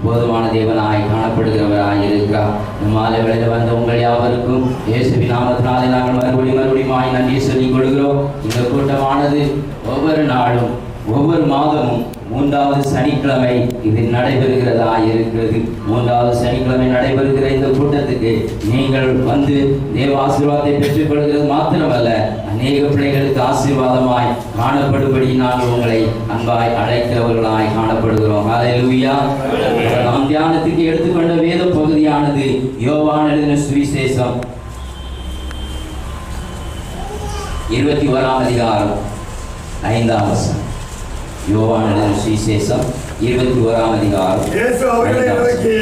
போதுமான தேவனாய் காணப்படுகிறவராய் இருக்கிறார். மாலை வேளையில் வந்த உங்கள் யாவருக்கும் இயேசுவின் நாமத்தினாலே நாங்கள் மறுபடியும் நன்றி சொல்லிக் கொள்கிறோம். இந்த கூட்டமானது ஒவ்வொரு நாளும் ஒவ்வொரு மாதமும் 3வது சனிக்கிழமை இது நடைபெறுகிறதா இருக்கிறது. 3வது சனிக்கிழமை நடைபெறுகிற இந்த கூட்டத்துக்கு நீங்கள் வந்து தேவ ஆசீர்வாதத்தை பெற்றுக்கொள்கிறது மாத்திரமல்ல, அநேக பிள்ளைகளுக்கு ஆசீர்வாதமாய் காணப்படும்படி நாங்கள் உங்களை அன்பாய் அழைக்கிறவர்களாய் காணப்படுகிறோம். ஹல்லேலூயா. நாம் தியானத்துக்கு எடுத்துக்கொண்ட வேத பகுதியானது யோவான் எழுதின சுவிசேஷம் 21ஆம் அதிகாரம் 5ஆம் வசனம். யோவான் எழுதின சுவிசேஷம் 21ஆம் அதிகாரம். இயேசு அவர்களை நோக்கி,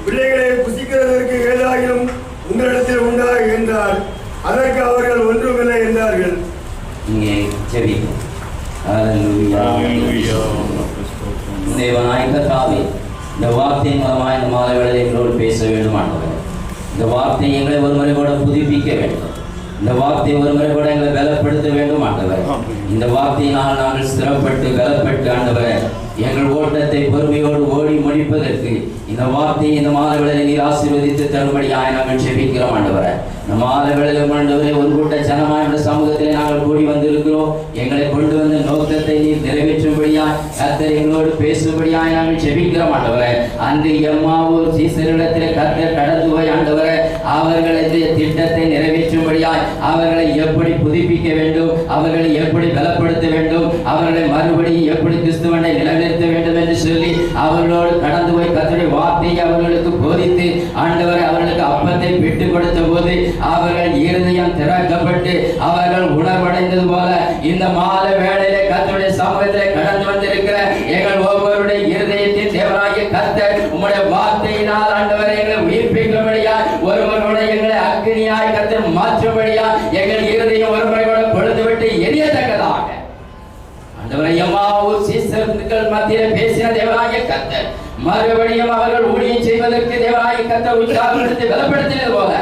பிள்ளைகளை புசிக்கிறதற்கு ஏதாகிலும் உங்களிடத்தில் உண்டா என்றார். அதற்கு அவர்கள் ஒன்றுமில்லை என்றார்கள். இங்கே ஜெபிப்போம். ஹல்லேலூயா. தேவனாய் கர்த்தாவே, இந்த வார்த்தையின் மூலமாக இந்த மாலை வேளையில் எங்களோடு பேச வேண்டும் ஆண்டவரே. இந்த வார்த்தை எங்களை ஒருமுறை கூட புதுப்பிக்க வேண்டும். இந்த வார்த்தையை ஒருமுறை கூட எங்களை பலப்படுத்த வேண்டும் ஆண்டவரே. இந்த வார்த்தையினால் நாங்கள் ஸ்திரப்பட்டு பலப்பட்டு ஆண்டவரே எங்கள் ஓட்டத்தை பொறுமையோடு ஓடி முடிப்பதற்கு இந்த வார்த்தையை இந்த மாலை வேளையில் நீர் ஆசீர்வதித்து தரும்படியாய் நாங்கள் ஜெபிக்கிறோம் ஆண்டவரே. இந்த மாலை வேளையில் ஆண்டவரே ஒரு கூட்ட ஜனமாய் இந்த சமூகத்திலே நாங்கள் கூடி வந்திருக்கிறோம். எங்களை கொண்டு வந்த நோக்கத்தை நீர் நிறைவேற்றும்படியாய் கர்த்தர் எங்களோடு பேசும்படியாய் நாங்கள் ஜெபிக்கிறோம் ஆண்டவரே. அன்று எம்மாவூர் சீசரிடத்திலே கர்த்தர் கடந்து போய் ஆண்டவரே அவர்களுடைய திட்டத்தை நிறைவேற்றும்படியாய் அவர்களை எப்படி புதுப்பிக்க வேண்டும், அவர்களை எப்படி பலப்படுத்த வேண்டும், அவர்களை மறுபடியும் எப்படி கிறிஸ்துவனை நிலைநிறுத்த வேண்டும் என்று சொல்லி அவர்களோடு கடந்து போய் கர்த்தருடைய வார்த்தையை அவர்களுக்கு போதித்து ஆண்டவரை அவர்களுக்கு அப்பத்தை விட்டு கொடுத்த போது அவர்கள் இருதயம் திறக்கப்பட்டு அவர்கள் உணர்வடைந்தது போல இந்த மாலை வேளையிலே கர்த்தருடைய சமூகத்திலே கடந்து வந்திருக்கிற எங்கள் ஒவ்வொருடைய இருதயத்தின் தேவனாகிய கர்த்தர் உம்முடைய வார்த்தையினால் ஆண்டவரை எங்களை உயிர்ப்பிக்கும்படியாய் ஒருவரோட எங்களை அக்னியாய் கர்த்தர் மாற்றும்படியாய் எங்கள் இருதயம் ஒருவரோட பொழுதுவிட்டு எரியத்தக்கதாக ஆண்டவரை எம்மாவூர் சீசர்கள் மத்தியிலே பேசின தேவனாகிய கர்த்தர் மறுபடியும் அவர்கள் ஊழியம் செய்வதற்கு தேவனாகிய கர்த்தர் உற்சாகப்படுத்தி பலப்படுத்தினது போல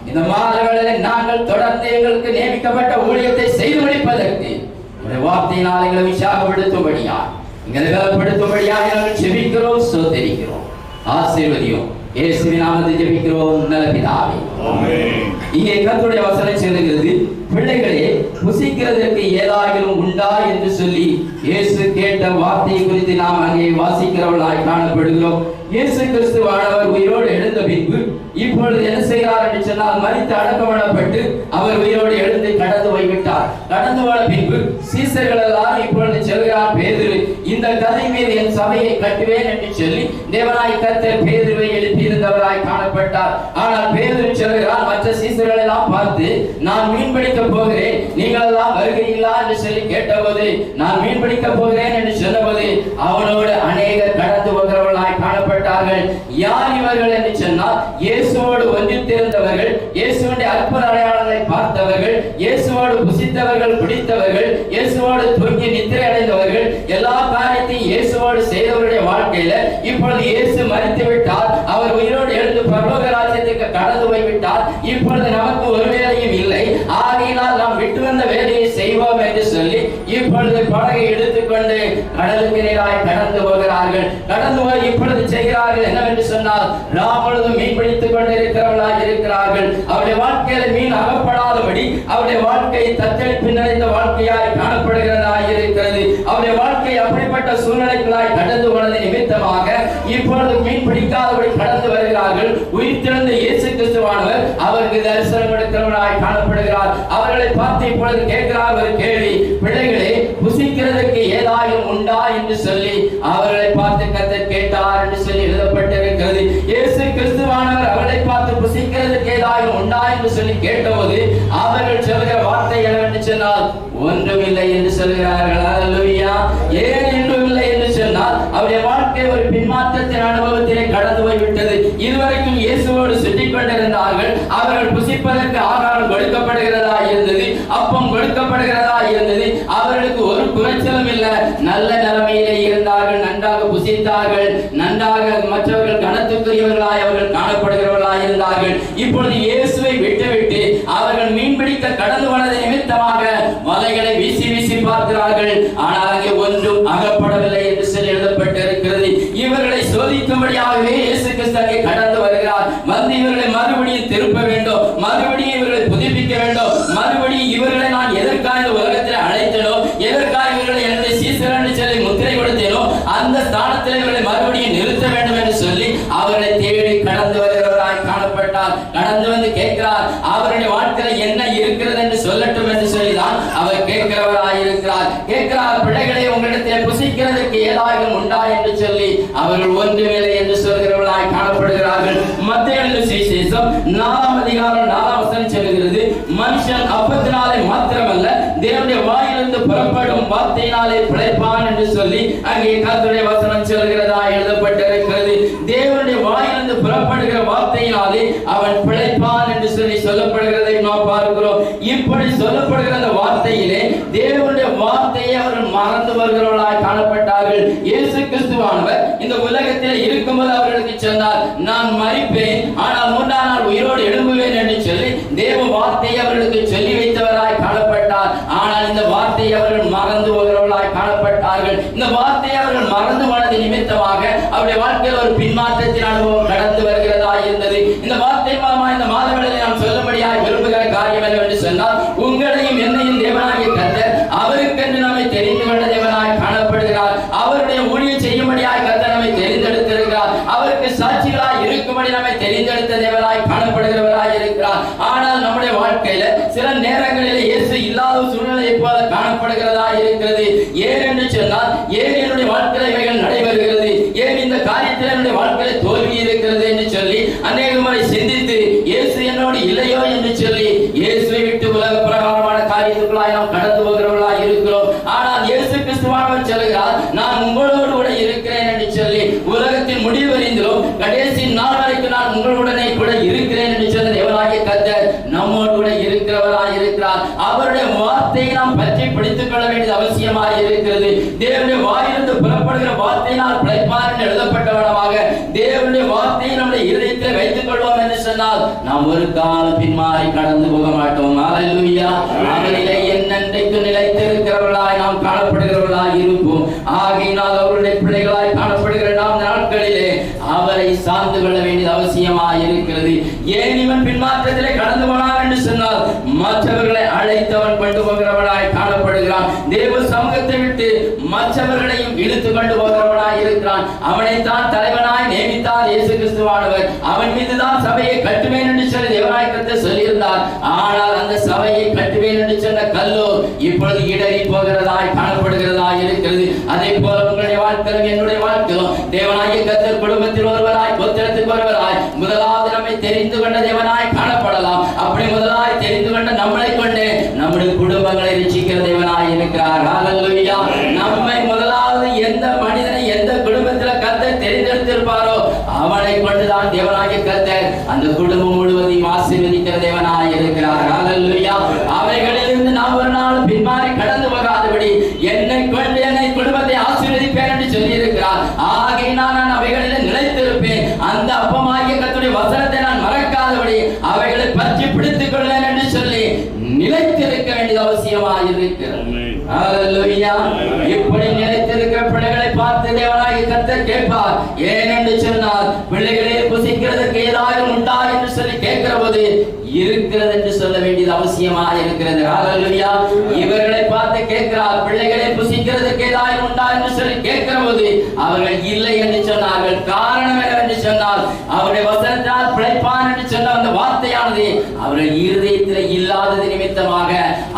இந்த மாலை வேளையில் நாங்கள் தொடர்ந்து எங்களுக்கு நியமிக்கப்பட்ட ஊழியத்தை செய்து முடிப்பதற்கு உம்முடைய வார்த்தையினால் எங்களை உற்சாகப்படுத்தும்படியா எங்களை பலப்படுத்தும்படியா நாங்கள் ஜெபிக்கிறோம், ஸ்தோத்திரிக்கிறோம். ஆசீர்வதியும். இயேசுவின் நாமத்தில் ஜெபிக்கிறோம் நல்ல பிதாவே, ஆமென். இங்கே கர்த்தருடைய வசனம் சொல்லுகிறது, பிள்ளைகளே புசிக்கிறதற்கு ஏதாகிலும் உண்டா என்று சொல்லி இயேசு கேட்ட வார்த்தையை குறித்து நாம் அங்கே வாசிக்கிறவர்களாய் காணப்படுகிறோம். இயேசு கிறிஸ்துவானவர் உயிரோடு எழுந்த பின்பு இப்பொழுது என்ன செய்கிறார் என்று சொன்னால் மரித்து அடக்கமிடப்பட்டு அவர் உயிரோடு எழுந்து கடந்து போய்விட்டார். கடந்து போன பின்பு சீசர்கள் எல்லாரும் இப்பொழுது சொல்கிறார், பேதுரு இந்த கதை மீது என் சபையை கட்டுவேன் என்று சொல்லி தேவனாய் கர்த்தர் பேதுருவை எழுப்பியிருந்தவராய் காணப்பட்டார். ஆனால் பேதுரு சொல்கிறார் மற்ற சீசர்கள் எல்லாம் பார்த்து, நான் மீன்பிடிக்க போகிறேன், நீங்கள் எல்லாம் வருகிறீர்களா என்று சொல்லி கேட்டபோது நான் மீன்பிடிக்க போகிறேன் என்று சொன்னபோது அவனோடு அநேகர் கடந்து போகிறவர்களாய் காணப்பட்டார்கள். யார் இவர்கள் என்று சொன்னால் இயேசுவோடு ஒன்றித்திருந்தவர்கள், இயேசுவுடைய அற்புத அடையாளங்களை பார்த்தவர்கள், இயேசுவோடு புசித்தவர்கள், பிடித்தவர்கள், இயேசுவோடு தூங்கி நித்திரை அடைந்தவர்கள், எல்லா காரியத்தையும் இயேசுவோடு செய்தவருடைய வாழ்க்கையில இப்பொழுது இயேசு மரித்து விட்டார், அவர் உயிரோடு எழுந்து பரலோக ராஜ்யத்துக்கு கடந்து போய்விட்டார், இப்பொழுது நமக்கு ஒரு வேலையும் இல்லை, ஆகையினால் நாம் விட்டு வந்த வேலையை செய்வோம் என்று சொல்லி இப்பொழுது படகை எடுத்துக்கொண்டு கடலுக்கு நேராய் கடந்து போகிறார்கள். கடந்து போய் இப்பொழுது செய்கிறார்கள் என்னவென்று சொன்னால் ராமுழுதும் மீன் பிடித்துக் கொண்டிருக்கிறவர்களாக இருக்கிறார்கள். அவருடைய வாழ்க்கையில மீன் அகப்படாதபடி அவருடைய வாழ்க்கை தத்தளிப்பு நிறைந்த வாழ்க்கையாய் காணப்படுகிறதாய் இருக்கிறது. அவருடைய வாழ்க்கை அப்படிப்பட்ட சூழ்நிலைகளாய் கடந்து போனது நிமித்தமாக இப்பொழுது மீன் பிடிக்காதபடி கடந்து வருகிறார்கள். உயிர்த்தெழுந்த இயேசு கிறிஸ்துவானவர் அவருக்கு தரிசனம் கொடுக்கிறவராய் காணப்படுகிறார். அவர்களை பார்த்து இப்பொழுது கேட்கிறார் ஒரு கேள்வி, பிள்ளைகளே புசிக்கிறதற்கு ஏதாயும் உண்டா என்று சொல்லி அவர்களை பார்த்து கர்த்தர் கேட்டார் என்று சொல்லி எழுதப்பட்டிருக்கிறது. இயேசு கிறிஸ்துவானவர் அவர்களை பார்த்து புசிக்கிறதற்கு ஏதாயும் உண்டா என்று சொல்லி கேட்டபோது அவர்கள் சொல்கிற வார்த்தை என்னவென்று சொன்னால் ஒன்றுமில்லை என்று சொல்கிறார்கள். ஹல்லேலூயா. ஏன் ஒன்றுமில்லை என்று சொன்னால் அவருடைய வாழ்க்கை ஒரு பின்மாற்றத்தின் அனுபவத்திலே கடந்து போய்விட்டது. இதுவரைக்கும் இயேசுவோடு சுற்றிக் கொண்டிருந்தார்கள். அவர்கள் புசிப்பதற்கு ஆகாரம் கொடுக்கப்படுகிறதா இருந்தது, அப்பம் கொடுக்கப்படுகிறதா இருந்தது. அவர்களுக்கு ஒரு குறைச்சலும் இல்லை. நல்ல நிலைமையிலே இருந்தார்கள், நன்றாக புசித்தார்கள், நன்றாக மற்றவர்கள் கனத்துக்குரியவர்களாய் அவர்கள் காணப்படுகிறவர்களாய் இருந்தார்கள். இப்பொழுது இயேசுவை விட்டுவிட்டு அவர்கள் மீன்பிடிக்க கடந்து போனது நிமித்தமாக வலைகளை வீசி வீசி பார்க்கிறார்கள். ஆனால் அங்கே ஒன்றும் அகப்படவில்லை என்று சொல்லி எழுதப்பட்டிருக்கிறது. இவர்களை சோதிக்க இருக்கும்படியாகவே இயேசு கிறிஸ்து அங்கே கடந்து வருகிறார். வந்து இவர்களை மறுபடியும் திருப்ப வேண்டும், மறுபடியும் இவர்களை புதுப்பிக்க வேண்டும், மறுபடியும் இவர்களை நான் எதற்காக இந்த உலகத்தில் அழைத்தனோ, எதற்காக இவர்களை என்னுடைய சீசர் என்று சொல்லி முத்திரை கொடுத்தேனோ அந்த ஸ்தானத்தில் இவர்களை மறுபடியும் நிறுத்த வேண்டும் என்று சொல்லி அவர்களை தேடி கடந்து வருகிறவராய் காணப்பட்டார். கடந்து வந்து கேட்கிறார், அவருடைய வாழ்க்கையில் என்ன இருக்கிறது என்று சொல்லட்டும் என்று சொல்லிதான் அவர் கேட்கிறவராய் இருக்கிறார். கேட்கிறார், பிள்ளைகளை உங்களிடத்தில் புசிக்கிறதுக்கு ஏதாவது உண்டா என்று சொல்லி அவர்கள் ஒன்றுமில்லை என்று சொல்கிறவர்களாய் காணப்படுகிறார்கள். மத்தேயு சுவிசேஷம் 4ஆம் அதிகாரம் 4ஆம் வசனம் சொல்கிறது, மனுஷன் அப்பத்தினாலே மாத்திரமல்ல தேவனுடைய வாயிலிருந்து புறப்படும் வார்த்தையினாலே பிழைப்பான் என்று சொல்லி அங்கே கர்த்தருடைய வசனம் சொல்கிறதா எழுதப்பட்டிருக்கிறது. தேவனுடைய வாயிலிருந்து புறப்படுகிற வார்த்தையினாலே அவன் பிழைப்பான் என்று சொல்லி சொல்லப்படுகிறதை நாம் பார்க்கிறோம். இப்படி சொல்லப்படுகிற அந்த வார்த்தையிலே தேவனுடைய வார்த்தையை அவர்கள் மறந்து வருகிறவர்களாய் காணப்பட்டார்கள். இயேசு கிறிஸ்துவானவர் இந்த உலகத்தில் இருக்கும்போது அவர்களுக்கு சொன்னார், நான் மரிப்பேன் ஆனால் 3ஆம் நாள் உயிரோடு எழும்புவேன் என்று சொல்லி தேவ வார்த்தையை அவர்களுக்கு சொல்லி வைத்தவராய் காணப்பட்டார். ஆனால் இந்த வார்த்தையை அவர்கள் மறந்து போகிறவர்களாய் காணப்பட்டார்கள். இந்த வார்த்தையை அவர்கள் மறந்து போனது நிமித்தமாக அவருடைய வாழ்க்கையில் ஒரு பின்மாற்றத்தின் அனுபவம் கடந்து வருகிறதா இருந்தது. இந்த வார்த்தை மூலமாக இந்த மாதங்களில் நாம் சொல்லும்படியாக விரும்புகிற காரியம் என்னவென்று சொன்னால், உங்களையும் என்னையும் தேவனாகிய கர்த்தர் அவருக்கென்று நம்மை தெரிந்து கொண்ட தேவனாய் காணப்படுகிறார். அவருடைய ஊழியம் செய்யும்படியாக கர்த்தர் நம்மை தெரிந்தெடுத்திருக்கிறார். அவருக்கு சாட்சிகளாய் இருக்கும்படி நம்மை தெரிந்தெடுத்த தேவனாய் காணப்படுகிறவராய் இருக்கிறார். ஆனால் நம்முடைய வாழ்க்கையில சில நேரங்களில் இயேசு இல்லாத சூழ்நிலை போல காணப்படுகிறதா இருக்கிறது. ஏன் என்று சொன்னால், ஏன் என்னுடைய வாழ்க்கையில் இவைகள் நடைபெறுகிறது, ஏன் இந்த காரியத்தில் என்னுடைய வாழ்க்கையில் தோல்வி இருக்கிறது என்று சொல்லி அநேக முறை சிந்தித்து இயேசு என்னோடு இல்லையோ என்று சொல்லி இயேசுவை விட்டு உலக பிரகாரமான காரியத்துக்குள்ளாய் நாம் கடந்து போகிறவர்களாய் இருக்கிறோம். ஆனால் இயேசு கிறிஸ்துவானவர் சொல்கிறார், நான் உங்களோடு கூட இருக்கிறேன் என்று சொல்லி உலகத்தின் முடிவறிந்திலும் கடைசி நாள் வரைக்கும் நான் உங்களுடனே கூட இருக்கிறேன் என்று சொன்ன தேவனாகிய கர்த்தர் நம்மோடு கூட இருக்கிறவராய் இருக்கிறார். அவருடைய வார்த்தையை நாம் பற்றி பிடித்துக் கொள்ள வேண்டியது அவசியமாய் இருக்கிறது. தேவனுடைய வாயிலிருந்து புறப்படுகிற வார்த்தையினால் பிழைப்பார் என்று எழுதப்பட்டவனமாக தேவனுடைய வார்த்தையை நம்முடைய இதயத்தில் வைத்துக் கொள்வோம் என்று சொன்னால் நாம் ஒரு காலம் பின்மாறி கடந்து போக மாட்டோம். அல்லேலூயா. அவரிலே என்னென்றைக்கு நிலைத்திருக்கிறவர்களாய் நாம் காணப்படுகிறவர்களாய் இருப்போம். ஆகையினால் அவருடைய பிள்ளைகளாய் காணப்படுகிற நாம் நாட்களிலே அவரை சார்ந்து கொள்ள வேண்டியது அவசியமாய் இருக்கிறது. ஏன் இவன் பின்மாற்றத்திலே கடந்து போனான் என்று சொன்னால், மற்றவர்களை அழைத்தவன் கொண்டு போகிறவனாய் காணப்படுகிறான். தேவ சமூகத்தை விட்டு மற்றவர்களையும் இழுத்து கொண்டு போகிறவனாய் இருக்கிறான். அவனைத்தான் தலைவனாய் நியமித்தார் இயேசு கிறிஸ்துவானவர். அவன் மீதுதான் சபையை கட்டுவேன் என்று சொல்லி தேவனாய் கர்த்தர் சொல்லியிருந்தார். ஆனால் அந்த சபையை கட்டுவேன் என்று சொன்ன கல்லோ இப்பொழுது இடறி போகிறதாய் காணப்படுகிறதாய் இருக்கிறது. அதே போல உங்களுடைய வாழ்க்கையிலும் என்னுடைய வாழ்க்கையிலும் தேவனாகிய கர்த்தர் குடும்பத்தில் ஒருவராய், கோத்திரத்தில் ஒருவராய் முதலாவது நம்மை தெரிந்து கொண்ட தேவனாய் காணப்படலாம். அப்படி முதலாய் தெரிந்து கொண்ட நம்மளை கொண்டு நம்முடைய குடும்பங்களை ரட்சிக்கிற தேவனாய் இருக்கிறார். ஹல்லேலூயா. நம்மை முதலாவது எந்த மனிதனை எந்த குடும்பத்தில் கர்த்தர் தெரிந்தெடுத்திருப்பாரோ அவனை கொண்டுதான் தேவனாகிய கர்த்தர் அந்த குடும்பம் முழுவதையும் ஆசீர்வதிக்கிற தேவனாய் இருக்கிறார். ஹல்லேலூயா. அவைகளிலிருந்து நாம் ஒரு நாள் பின்மாறி கடந்து போகாதபடி என்னை கொண்டு என்னை குடும்பத்தை ஆசீர்வதிப்பேன் என்று சொல்லி இருக்கிறார். ஆகையினால் நான் அவைகளில் நிலைத்திருப்பேன். அந்த அப்பமாகிய கர்த்தருடைய வசனத்தை நான் மறக்காதபடி அவைகளை பற்றி பிடித்துக் கொள்வேன் என்று சொல்லி நிலைத்திருக்க வேண்டியது அவசியமாக இருக்கிறது. ஹல்லேலூயா. இப்படி நிலைத்திருக்கிற பிள்ளைகளை பார்த்து தேவனாகிய கர்த்தர் கேட்பார். ஏன் என்று சொன்னால், பிள்ளைகளே புசிக்கிறதுக்கு ஏதாவது உண்டா என்று சொல்லி கேட்கிற போது இருக்கிறது என்று சொல்ல வேண்டியது அவசியமாக இருக்கிறது. ஹல்லேலூயா. இவர்களை பார்த்து கேட்கிறார், பிள்ளைகளே புசிக்கிறதுக்கு ஏதாவது உண்டா என்று சொல்லி கேட்கிற போது அவர்கள் இல்லை என்று சொன்னார்கள். காரணம் என்னவென்று சொன்னால், அவருடைய வசனத்தால் பிழைப்பான் என்று சொன்ன அந்த வார்த்தையானது அவர்கள் இருதயத்தில் இல்லாதது நிமித்தமாக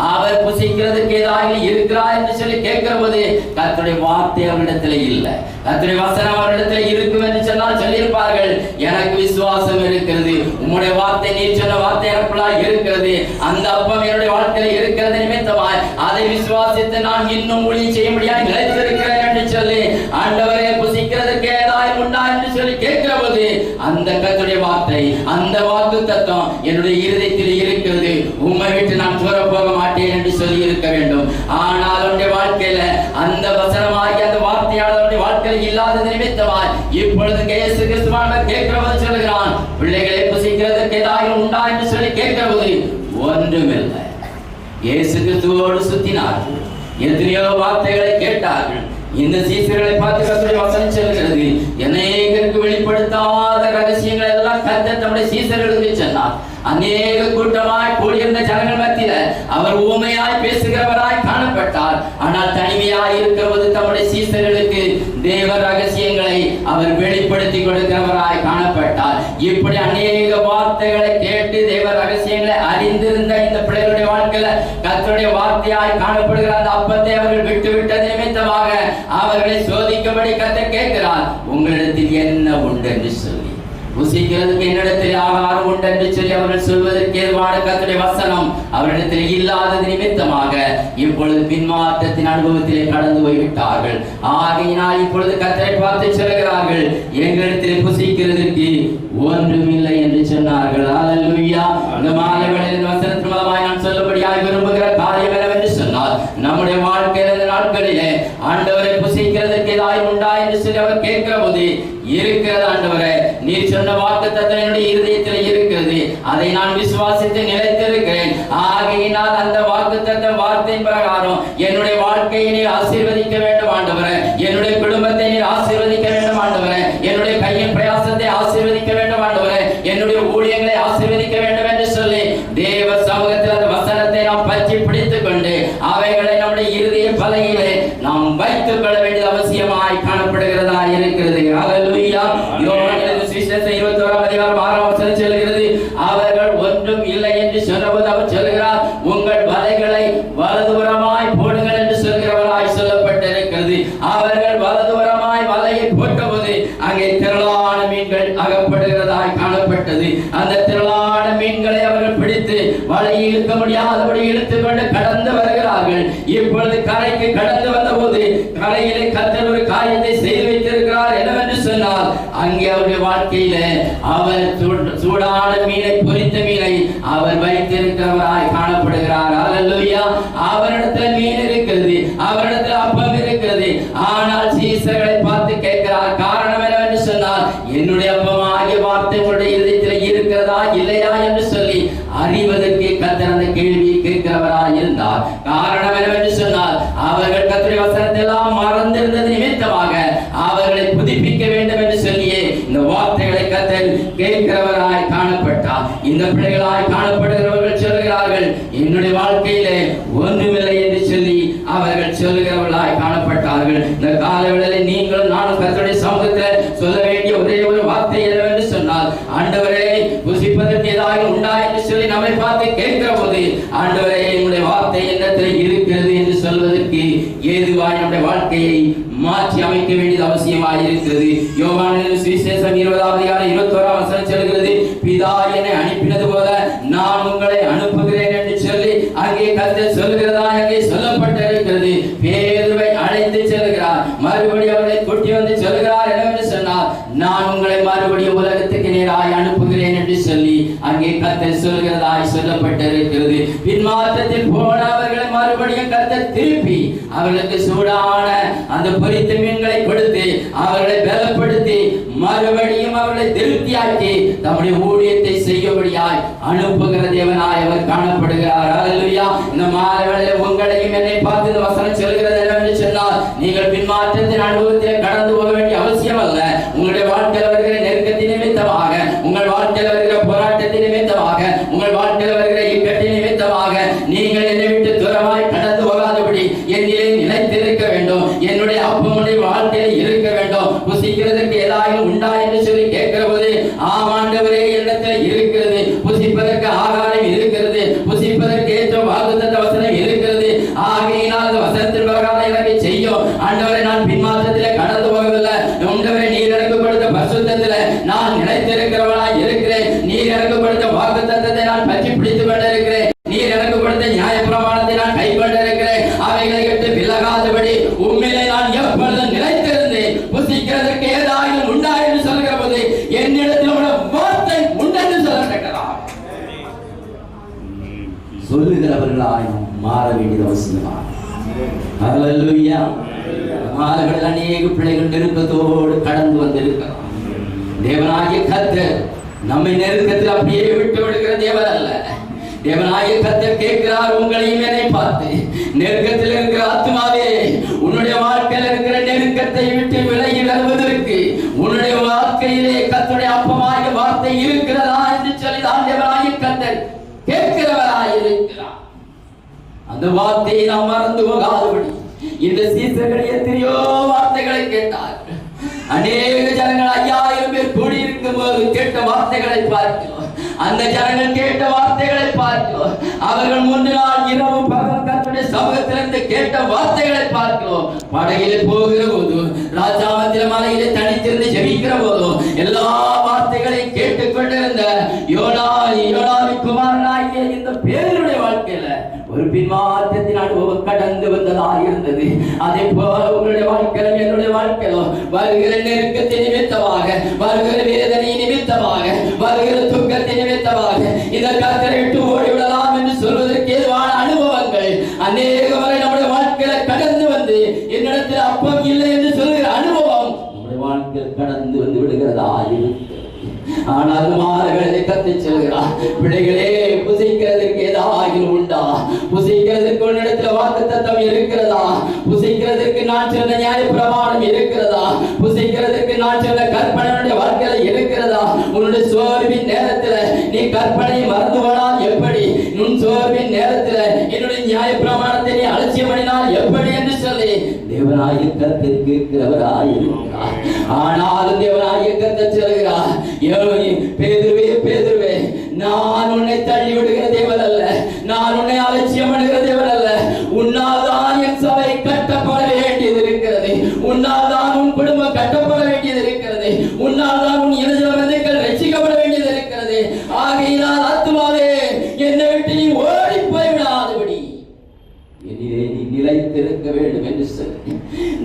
அவர் புசிக்கிறதுக்கு ஏதாவது இருக்கிறார் என்று சொல்லி கேட்கிற போது கர்த்தருடைய வார்த்தை அவரிடத்தில் இல்லை. கர்த்தருடைய வசனம் அவரிடத்தில் இருக்கும் என்று சொன்னால் சொல்லியிருப்பார்கள், எனக்கு விசுவாசம் இருக்கிறது, உம்முடைய வார்த்தை நீர் சொன்ன வார்த்தை எனக்குள்ளாய் இருக்கிறது, அந்த அப்பம் என்னுடைய வாழ்க்கையில் இருக்கிறது நிமித்தமாய் அதை விசுவாசித்து நான் இன்னும் ஊழியம் செய்ய முடியாது நிலைத்திருக்கிறேன் என்று சொல்லி ஆண்டவரே புசிக்கிறதுக்கு ஏதாவது உண்டா என்று சொல்லி கேட்கிற போது அந்த கர்த்தருடைய வார்த்தை, அந்த வாக்கு தத்துவம் என்னுடைய இருதயத்தில் இருக்கிறது, உம்மை விட்டு நான் தூர போக மாட்டேன் என்று சொல்லி இருக்க வேண்டும். ஆனால் அவருடைய வாழ்க்கையில அந்த வசனமாகி அந்த வார்த்தையாளருடைய வாழ்க்கையில் இல்லாத நிமித்தமாய் இப்பொழுது இயேசு கிறிஸ்துவானவர் கேட்கிறவர் சொல்கிறான், பிள்ளைகளை புசிக்கிறதற்கு ஏதாவது உண்டா என்று சொல்லி கேட்கிறபோது ஒன்றுமில்லை. இயேசு கிறிஸ்துவோடு சுத்தினார்கள், எத்தனையோ வார்த்தைகளை கேட்டார்கள். இந்த சீசர்களை பார்த்து கர்த்தருடைய வசனம் சொல்கிறது, அநேகருக்கு அநேக கூட்டமாய் கூடியிருந்த ஜனங்கள் மத்தியில அவர் ஊமையாய் பேசுகிறவராய் காணப்பட்டார். ஆனால் தனிமையாய் இருக்கிறபோது தம்முடைய சீசர்களுக்கு தேவ ரகசியங்களை அவர் வெளிப்படுத்தி கொடுக்கிறவராய் காணப்பட்டார். இப்படி அநேக வார்த்தைகளை கேட்டு தேவ ரகசியங்களை அறிந்திருந்த இந்த பிள்ளைகளுடைய வாழ்க்கையில கர்த்தருடைய வார்த்தையாய் காணப்படுகிற அந்த அப்பத்தை அவர்கள் விட்டுவிட்டது நிமித்தமாக அவர்களை சோதிக்கும்படி கர்த்தர் கேட்கிறார். உங்களிடத்தில் என்ன உண்டு என்று சொல்லி, புசிக்கிறதுக்கு என்னிடத்தில் ஆகாரம் உண்டு என்று சொல்லி அவர்கள் சொல்வதற்கு ஏதுவான கர்த்தருடைய வசனம் அவரிடத்தில் இல்லாதது நிமித்தமாக இப்பொழுது பின்மாற்றத்தின் அனுபவத்திலே கடந்து போய்விட்டார்கள். ஆகையினால் இப்பொழுது கர்த்தரை பார்த்து சொல்கிறார்கள், எங்களிடத்தில் புசிக்கிறதுக்கு ஒன்றுமில்லை என்று சொன்னார்கள். அல்லேலூயா. இந்த மாலை வேளையில் வசனத்தின் மூலமாய் நான் சொல்லும்படியாய் விரும்புகிற காரியம் என்னவென்று சொன்னால், நம்முடைய வாழ்க்கையில் இந்த நாட்களிலே ஆண்டவரை புசிக்கிறதுக்கு ஏதாவது உண்டா என்று சொல்லி அவர் கேட்கிற போது இருக்கிறது ஆண்டவரே, நீர் சொன்ன வாக்குத்தத்தம் என்னுடைய இருதயத்தில் இருக்கிறது, அதை நான் விசுவாசித்து நிலைத்திருக்கிறேன். ஆகையினால் அந்த வாக்குத்தத்த வார்த்தையின் பிரகாரம் என்னுடைய வாழ்க்கையை நீர் ஆசீர்வதிக்க வேண்டும் ஆண்டவரே, என்னுடைய குடும்பத்தை நீர் ஆசீர்வதிக்க வேண்டும் ஆண்டவரே, என்னுடைய கையின் பிரயாசத்தை ஆசீர்வதிக்க வேண்டும் ஆண்டவரே, என்னுடைய ஊழியங்களை ஆசீர்வதிக்க வேண்டும் என்று சொல்லி தேவ சமூகத்தில் அந்த வசனத்தை நாம் பற்றி பிடித்துக் கொண்டு அவைகளை நம்முடைய இருதய பலகையிலே நாம் வைத்துக் கொள்ள வேண்டியது அவசியமாய் காணப்படுகிறதா இருக்கிறது. அல்லேலூயா. யோவான் சுவிசேஷம் 21ஆம் அதிகாரம் 6ஆம் வசனம் சொல்கிறது, அவர்கள் ஒன்றும் இல்லை என்று சொன்னபோது அவர் சொல்கிறார், உங்கள் வலைகளை வலதுபுறமாய் போடுங்கள் என்று சொல்கிறவராய் சொல்லப்பட்டிருக்கிறது. அவர்கள் வலதுபுறமாய் வலையை போட்டபோது அங்கே திரளான மீன்கள் அகப்படுகிறதாய் காணப்பட்டது. அந்த திரளான மீன்களை அவர்கள் பிடித்து வலையை இழுக்க முடியாதபடி இழுத்துக் கொண்டு கடந்து வருகிறார்கள். இப்பொழுது கரைக்கு கடந்து வந்த போது கரையிலே கர்த்தர் ஒரு காரியத்தை செய்து வைத்திருக்கிறார். என்னவென்று சொன்னால், அங்கே அவருடைய வாழ்க்கையில அவர் சூடான மீனை, பொரித்த மீனை அவர் வைத்திருக்கிறவராய் காணப்படுகிறார். அல்லேலூயா. அவரிடத்தில் மீன் இருக்கிறது, அவரிடத்தில் அப்பம் இருக்கிறது. ஆனால் சீசர்களை பார்த்து கேட்கிறார், காரணம் என்னவென்று சொன்னால், என்னுடைய அப்பமாகிய வார்த்தை உங்களுடைய இருதயத்தில் இருக்கிறதா இல்லையா என்று சொல்லி அறிவதற்கு கர்த்தர் அந்த கேள்வியை கேட்கிறவராய் இருந்தார். காரணம் என்னவென்று சொன்னால், அவர்கள் கர்த்தருடைய வசனத்தை எல்லாம் மறந்திருந்தது நிமித்தமாக அவர்களை புதுப்பிக்க வேண்டும் என்று சொல்லியே இந்த வார்த்தைகளை கர்த்தர் கேட்கிறவராய் காணப்பட்டார். இந்த பிள்ளைகளாய் காணப்படுகிறவர்கள் சொல்கிறார்கள், என்னுடைய வாழ்க்கையிலே ஒன்றுமில்லை என்று சொல்லி அவர்கள் சொல்கிறவர்களாய் காணப்பட்டார்கள். இந்த காலவேளையில் நீங்களும் நானும் கர்த்தருடைய சமூகத்தில் சொல்ல வேண்டிய ஒரே ஒரு வார்த்தை என்னவென்று சொன்னால், ஆண்டவரே புசிப்பதற்கு ஏதாவது உண்டா என்று சொல்லி நம்மை பார்த்து கேட்கிற போது, ஆண்டவரே என்னுடைய வார்த்தை என்னத்தில் இருக்கிறது என்று சொல்வதற்கு ஏதுவாய் நம்முடைய வாழ்க்கையை மாற்றி அமைக்க வேண்டியது அவசியமாக இருக்கிறது. யோவான் சுவிசேஷம் 20ஆம் அதிகாரம் 21ஆம் வசனம் சொல்கிறது, பிதா என்னை அனுப்பினது போல நான் உங்களை அனுப்புகிறேன் என்று சொல்லி அங்கே கர்த்தர் சொல்கிறதா அங்கே சொல்லப்பட்டிருக்கிறது. பேதுருவை அழைத்து செல்கிறார், மறுபடியும் அவர்களை கூட்டி வந்து சொல்கிறார், என்னவென்று சொன்னார், நான் உங்களை மறுபடியும் உலகத்துக்கு நேராய் அனுப்புகிறேன் என்று சொல்லி அங்கே கர்த்தர் சொல்கிறதாய் சொல்லப்பட்டிருக்கிறது. பின்மாற்றத்தில் போன அவர்களை மறுபடியும் கர்த்தர் திருப்பி அவர்களுக்கு சூடான அந்த பொரித்த மீன்களை கொடுத்து அவர்களை பலப்படுத்தி மறுபடியும் அவர்களை திருப்தியாக்கி தம்முடைய ஊழியத்தை செய்யும்படியாய் அனுப்புகிற தேவனாய் அவர் காணப்படுகிறார். அல்லேலூயா. இந்த மாலை வேளையில் உங்களையும் என்னை பார்த்து இந்த வசனம் சொல்கிறது என்னவென்று சொன்னால், நீங்கள் பின்மாற்றத்தின் அனுபவத்தில் கடந்து போக வேண்டிய அவசியம் அல்ல. உங்களுடைய வாழ்க்கையில் வருகிற நெருக்கத்தின் நிமித்தமாக, உங்கள் வாழ்க்கையில் வருகிற போராட்டத்தின் நிமித்தமாக, உங்கள் வாழ்க்கையில் வருகிற இக்கட்டின் நிமித்தமாக நீங்கள் என்னை விட்டு தூரமாய் கடந்து போகாதபடி என்னிலே நிலைத்திருக்க வேண்டும். என்னுடைய அப்பமுடைய வாழ்க்கையில் இருக்க வேண்டும். புசிக்கிறதுக்கு ஏதாவது உண்டா என்று சொல்லி கேட்கிற போது, ஆமாண்டவரே என்னிடத்தில் இருக்கிறது, புசிப்பதற்கு ஆகாரம் இருக்கிறது, புசிப்பதற்கு ஏற்ற வாக்குத்தத்த வசனம் இருக்கிறது. ஆகையினால் அந்த வசனத்தின் பிரகாரம் எனக்கு செய்யும். ஆண்டவரை நான் பின்மாற்றத்திலே கடந்து போகவில்லை. ஆண்டவரே நீர் எனக்கு கொடுத்த பரிசுத்தத்திலே நான் நிலைத்திருக்கிறவனாய் இருக்கிறேன். நீர் எனக்கு கொடுத்த வாக்குத்தத்தத்தை நான் பற்றி பிடித்துக் கொண்டிருக்கிறேன். நீர் எனக்கு கொடுத்த நியாயப்பிரமாணத்தை நான் கை கொண்டிருக்கிறேன். அவைகளை விட்டு விலகாதபடி உண்மையிலே நான் எப்பொழுதும் நிலைத்திருந்து புசிக்கிறதற்கு ஏதாவது உண்டா என்று சொல்கிற போது என்னிடத்தில் உள்ள வார்த்தை உண்டென்று சொல்லப்பட்டிருக்கிறார். சொல்லுகிறவர்களாய் மாற வேண்டியது அவசியமாக. அல்லேலூயா. மாலைகளில் அநேக பிள்ளைகள் நெருக்கத்தோடு கடந்து வந்திருக்கிறார். தேவனாகிய கர்த்தர் நம்மை நெருக்கத்தில் அப்படியே விட்டு விடுகிற தேவன் அல்ல. தேவனாகிய கர்த்தர் கேட்கிறார், உங்களையும் என்னை பார்த்து, நெருக்கத்தில் இருக்கிற ஆத்மாவே, உன்னுடைய வாழ்க்கையில் இருக்கிற நெருக்கத்தை விட்டு விலகி வருவதற்கு உன்னுடைய வாழ்க்கையிலே கர்த்தருடைய அப்பமாகிய வார்த்தை இருக்கிறதா என்று சொல்லி தான் தேவனாகிய கர்த்தர் அந்த வார்த்தையை நாம் மறந்து போகாதபடி இந்த சீசர்கள் எத்தனையோ வார்த்தைகளை கேட்டார்கள். அநேக ஜனங்கள் 5000 பேர் கூடியிருக்கும் போது கேட்ட வார்த்தைகளை பார்க்கிறோம். அந்த ஜனங்கள் கேட்ட வார்த்தைகளை பார்க்கிறோம். அவர்கள் 3 நாள் இரவு பகல் கர்த்தருடைய சமூகத்திலிருந்து கேட்ட வார்த்தைகளை பார்க்கிறோம். படகிலே போகிற போது, ராஜாமந்திர மலையிலே தனித்திருந்து ஜெபிக்கிற போதும் எல்லா வார்த்தைகளையும் கேட்டுக்கொண்டிருந்த யோனாவின் குமாரனாகிய இந்த பேருடைய வாழ்க்கையில ஒரு பின்மாற்றத்தின் அனுபவம் கடந்து வந்ததாக இருந்தது. அதே போல உங்களுடைய வாழ்க்கையிலும் என்னுடைய வாழ்க்கையிலும் வருகிற நெருக்கத்தை நிமித்தமாக, வருகிற வேதனை நிமித்தமாக, வருகிற துக்கத்தை நிமித்தமாக இந்த கர்த்தரை விட்டு ஓடிவிடலாம் என்று சொல்வதற்கு ஏதுவான அனுபவங்கள் அநேக முறை நம்முடைய வாழ்க்கையில கடந்து வந்து என்னிடத்தில் அப்பம் இல்லை என்று சொல்கிற அனுபவம் நம்முடைய வாழ்க்கையில் கடந்து வந்து விடுகிறதா இருக்கிறது. ஆனால் மாறுகளை கத்தை செல்கிறார். பிள்ளைகளே, புசிக்கிறதுக்கு ஏதாவது உண்டா? புசிக்கிறதுக்கு உன்னிடத்தில் வாக்குத்தத்தம் இருக்கிறதா? புசிக்கிறதுக்கு நான் சொன்ன நியாய பிரமாணம் இருக்கிறதா? புசிக்கிறதுக்கு நான் சொன்ன கற்பனையுடைய வாழ்க்கையில இருக்கிறதா? உன்னுடைய சோர்வின் நேரத்துல நீ கற்பனையை மறந்து போனால் எப்படி? உன் சோர்வின் நேரத்துல என்னுடைய நியாய பிரமாணத்தை நீ அலட்சியம் பண்ணினால் எப்படி என்று சொல்லி தேவனாய கர்த்தர் கேட்கிறவராயிருக்கிறார். ஆனாலும் தேவனாய கர்த்தர் சொல்கிறார், பேதுருவே பேதுருவே, நான் உன்னை தள்ளி விடுகிற தேவன் அல்ல, நான் உன்னை அலட்சியம் பண்ணுகிற தேவன் அல்ல. உன்னால் தான் என் சபை கட்டப்பட வேண்டியது இருக்கிறது. உன்னால் தான் உன் குடும்பம் கட்டப்பட வேண்டியது இருக்கிறது. உன்னால் தான் உன் இனஜனங்கள் ரட்சிக்கப்பட வேண்டியது இருக்கிறது. ஆகையினால் ஆத்துமாவே, என்னை விட்டு நீ ஓடி போய்விடாதபடி என்னிலே நீ நிலைத்திருக்க வேண்டும் என்று சொல்லி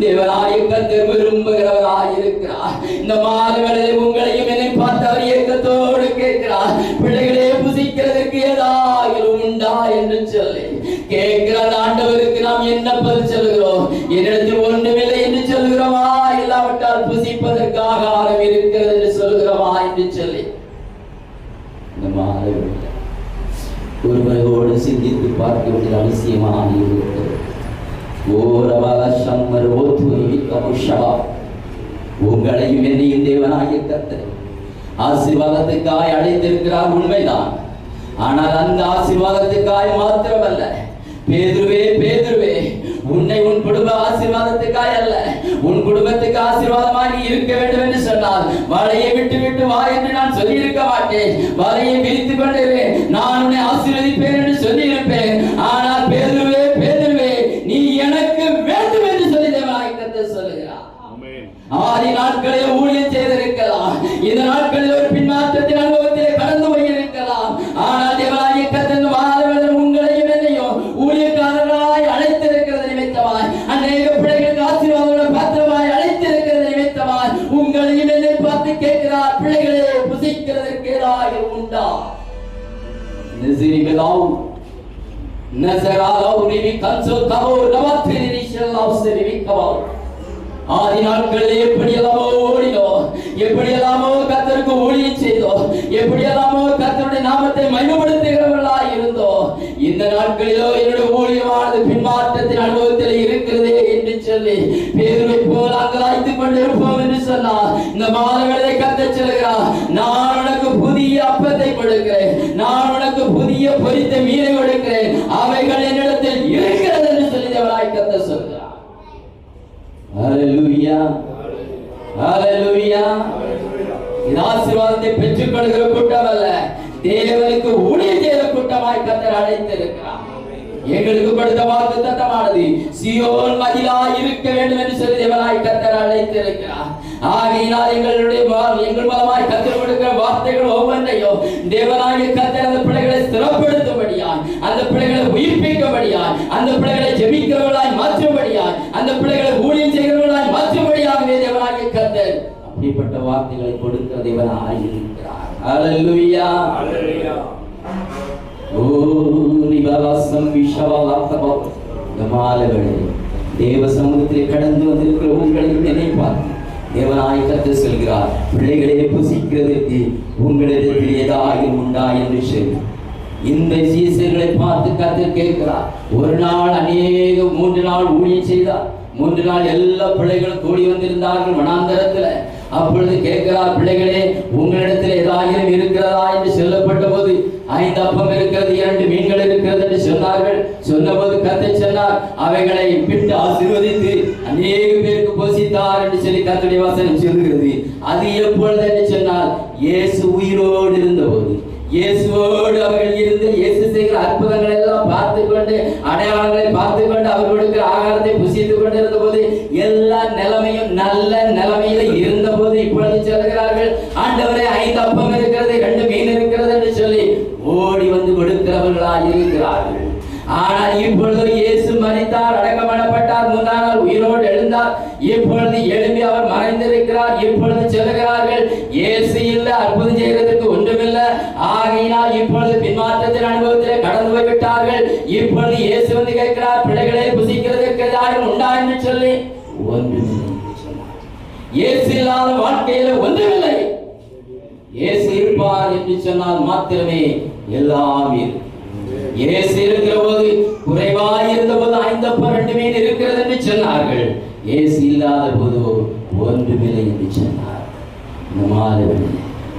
தேவனாய கர்த்தர் விரும்புகிறவராயிருக்கிறார். இந்த மாதங்களில் உங்களையும் என்னை பார்த்து அவர் ஏக்கத்தோடு கேட்கிறார், பிள்ளைகளே, புசிக்கிறதுக்கு ஏதாவது உண்டா என்று சொல்லி கேட்கிற ஆண்டவருக்கு நாம் என்ன பதில் சொல்கிறோம்? என்னிடத்தில் ஒன்றுமில்லை என்று சொல்கிறோமா, இல்லாவிட்டால் புசிப்பதற்கு ஆகாரம் இருக்கிறது என்று சொல்கிறோமா என்று சொல்லி இந்த மாதங்களில் ஒருவரோடு சிந்தித்து பார்க்க வேண்டிய அவசியமாக இருக்கிறது. உங்களையும் என்னையும் தேவனாகிய கர்த்தர் ஆசீர்வாதத்துக்காய் அழைத்திருக்கிறார், உண்மைதான். ஆனால் அந்த ஆசீர்வாதத்துக்காய் மாத்திரமல்ல, பேதுருவே பேதுருவே, உன்னை உன் குடும்ப ஆசீர்வாதத்துக்காய் அல்ல, உன் குடும்பத்துக்கு ஆசீர்வாதமாக இருக்க வேண்டும் என்று சொன்னால் வலையை விட்டு விட்டு வா என்று நான் சொல்லி இருக்க மாட்டேன். வலையை விரித்துக் கொண்டிருப்பேன், நான் உன்னை ஆசீர்வதிப்பேன் என்று சொல்லி இருப்பேன். ஆனால் பேதுருவே பேதுருவே, நீ எனக்கு வேண்டும் என்று சொல்லி தேவனாகிய கர்த்தர் சொல்லுகிறார். ஆதி நாட்களில் ஊழியம் செய்திருக்கலாம், இந்த நாட்களில் ஒரு பின்மாற்றத்தின் அனுபவத்திலே கடந்து போயிருக்கலாம். ஆனால் தேவனாகிய கர்த்தர் மாதவர்கள் உங்களையும் என்னையும் ஊழியக்காரர்களாய் அழைத்திருக்கிறது நிமித்தமாய், அநேக பிள்ளைகளுக்கு ஆசீர்வாதங்களை பாத்திரமாய் அழைத்திருக்கிறது நிமித்தமாய் உங்களையும் என்னை பார்த்து கேட்கிறார், பிள்ளைகளே, புசிக்கிறதற்கு ஏதாவது உண்டா? நசிரிகளாவும் நசராலாவும் நிவி கன்சோ தவோ நவத்திரி நிஷலாவும் செவிவி கவாவும். ஆதி நாட்களில் எப்படியெல்லாமோ ஓடினோம், எப்படியெல்லாமோ கர்த்தருக்கு ஊழியம் செய்தோம், எப்படியெல்லாமோ கர்த்தருடைய நாமத்தை மகிமைப்படுத்துகிறவர்களாய் இருந்தோம். இந்த நாட்களிலோ என்னுடைய ஊழியமானது பின்மாற்றத்தின் அனுபவத்தில் இருக்கிறதே என்று சொல்லி பேதுருவை போல அங்கலாய்த்துக் கொண்டிருப்போம் என்று சொன்னார். இந்த மாதங்களை கர்த்தர் சொல்கிறார், நான் உனக்கு புதிய அப்பத்தை கொடுக்கிறேன், நான் உனக்கு புதிய பொரித்த மீனை கொடுக்கிறேன், அவைகள் என்னிடத்தில் இருக்கிறது என்று சொல்லி தேவனாகிய கர்த்தர் சொல்கிறார். ஹல்லேலூயா, ஹல்லேலூயா. இது ஆசீர்வாதத்தை பெற்றுக் கொள்கிற கூட்டம் அல்ல, தேவனுக்கு ஊழியம் செய்கிற கூட்டமாய் கர்த்தர் அழைத்திருக்கிறார். எங்களுக்கு கொடுத்த வாக்குத்தத்தமானது சீயோன் மதிலாய் இருக்க வேண்டும் என்று சொல்லி தேவனாகிய கர்த்தர் அழைத்திருக்கிறார். ஆகையினால் எங்கள் மூலமாய் கர்த்தர் கொடுக்கிற வார்த்தைகள் ஒவ்வொன்றையும் தேவனாகிய கர்த்தர் அந்த பிள்ளைகளை ஸ்திரப்படுத்தும்படியாய், அந்த பிள்ளைகளை உயிர்ப்பிக்கும்படியாய், அந்த பிள்ளைகளை ஜெபிக்கிறவர்களாய் மாற்றும்படியாய், அந்த பிள்ளைகளை ஊழியம் செய்கிறவர்களாய் மாற்றும்படியாகவே தேவனாகிய கர்த்தர் அப்படிப்பட்ட வார்த்தைகளை கொடுக்கிற தேவனாய் இருக்கிறார். ஹல்லேலூயா, ஹல்லேலூயா. தேவ சமூகத்திலே கடந்து வந்திருக்கிற உங்களையும் நினைப்பார் தேவனாகிய கர்த்தர் சொல்கிறார், பிள்ளைகளே, புசிக்கிறதற்கு உங்களிடத்தில் ஏதாவது உண்டா என்று சொல்லி இந்த சீசர்களை பார்த்து கர்த்தர் கேட்கிறார். ஒரு நாள் 3 நாள் ஊழியம் செய்தார். 3 நாள் எல்லா பிள்ளைகளும் கூடி வந்திருந்தார்கள் வனாந்தரத்துல. அப்பொழுது கேட்கிறார், பிள்ளைகளே, உங்களிடத்தில் ஏதாவது இருக்கிறதா என்று சொல்லப்பட்ட போது 5 அப்பம் இருக்கிறது, 2 மீன்கள் இருக்கிறது என்று சொன்னார்கள். சொன்னபோது கர்த்தர் சொன்னார், அவைகளை பிட்டு ஆசீர்வதித்து அநேக பேருக்கு போஷித்தார் என்று சொல்லி கர்த்தருடைய வசனம் சொல்கிறது. அது எப்பொழுது என்று சொன்னால், இயேசு உயிரோடு இருந்தபோது, இயேசுவோடு அவர்கள் இருந்து இயேசு செய்கிற அற்புதங்களை எல்லாம் பார்த்து கொண்டு, அடையாளங்களை பார்த்து கொண்டு, அவர்களுக்கு ஆகாரத்தை புசித்துக் கொண்டு இருந்த போது, எல்லா நிலைமையும் நல்ல நிலைமையில இருந்த போது இப்பொழுது சொல்கிறார்கள், ஆண்டவரே 5 அப்பம் இருக்கிறது, 2 மீன் இருக்கிறது என்று சொல்லி ஓடி வந்து கொடுக்கிறவர்களாக இருக்கிறார்கள். ஆனால் இப்பொழுது இயேசு மரித்தார், அடக்கம் பண்ணப்பட்டார், 3ஆம் நாள் உயிரோடு எழுந்தார். இப்பொழுது எழும்பி அவர் மறைந்திருக்கிறார். இப்பொழுது சொல்லுகிறார்கள், இயேசு இல்லை, அற்புதம் செய்வதற்கு ஒன்றுமில்லை. ஆகையினால் இப்பொழுது பின்மாற்றத்தின் அனுபவத்திலே கடந்து போய்விட்டார்கள். இப்பொழுது இயேசு வந்து கேட்கிறார், பிள்ளைகளை புசிக்கிறதற்கு ஏதாவது உண்டா என்று சொல்லி, ஒன்றுமில்லை என்று சொன்னார். இயேசு இல்லாத வாழ்க்கையில ஒன்றுமில்லை. இயேசு இருப்பார் என்று சொன்னால் மாத்திரமே எல்லாம் இருக்கும். இயேசு இருக்கிற போது, குறைவாயிருந்த போது 5 அப்பம் 2 மீன் இருக்கிறது என்று சொன்னார்கள். இயேசு இல்லாத போது ஒன்றுமில்லை என்று சொன்னார். இந்த மாதிரி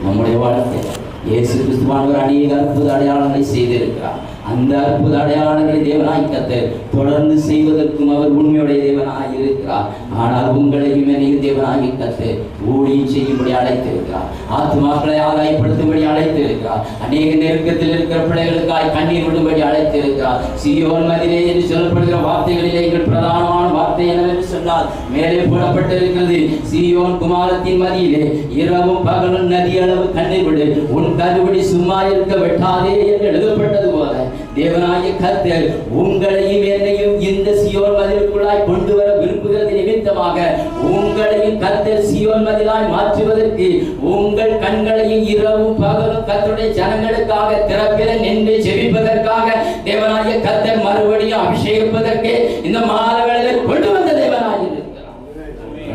நம்முடைய வாழ்க்கை இயேசு கிறிஸ்துவானவர் அநேக அற்புத அடையாளங்களை செய்திருக்கிறார். அந்த அற்புத அடையாளங்களை தேவனாய் கர்த்தர் தொடர்ந்து செய்வதற்கும் அவர் உண்மையுடைய தேவனாய் இருக்கிறார். ஆனால் உங்களையும் என்னையும் தேவனாய் கர்த்தர் ஊழியம் செய்யும்படி அழைத்திருக்கிறார். ஆத்துமாக்களை ஆதாயப்படுத்தும்படி அழைத்திருக்கிறார். அநேக நெருக்கத்தில் இருக்கிற பிள்ளைகளுக்காய் கண்ணீர் விடும்படி அழைத்திருக்கிறார். சீயோன் மதிலே என்று சொல்லப்படுகிற வார்த்தைகளிலே எங்கள் பிரதானமான வார்த்தை என்னவென்று சொன்னால், மேலே போடப்பட்டிருக்கிறது, சீயோன் குமாரத்தின் மதியிலே இரவும் பகலும் நதி அளவு கண்ணீர் விடு, உன் கருவடி சும்மா இருக்க வெட்டாதே என்று எழுதப்பட்டது போல, தேவனாகிய கர்த்தர் உங்களையும் என்னையும் இந்த சீயோன் மதிலுக்குள்ளாய் கொண்டு வர விரும்புகிறது நிமித்தமாக, உங்களையும் கர்த்தர் சீயோன் மதிலாய் மாற்றுவதற்கு, உங்கள் கண்களையும் இரவும் பகலும் கர்த்தருடைய ஜனங்களுக்காக திறப்பில நின்று ஜெபிப்பதற்காக தேவனாகிய கர்த்தர் மறுபடியும் அபிஷேகிப்பதற்கு இந்த மாதவேளையில் கொண்டு வந்த தேவனாகிய இருக்கிறார்.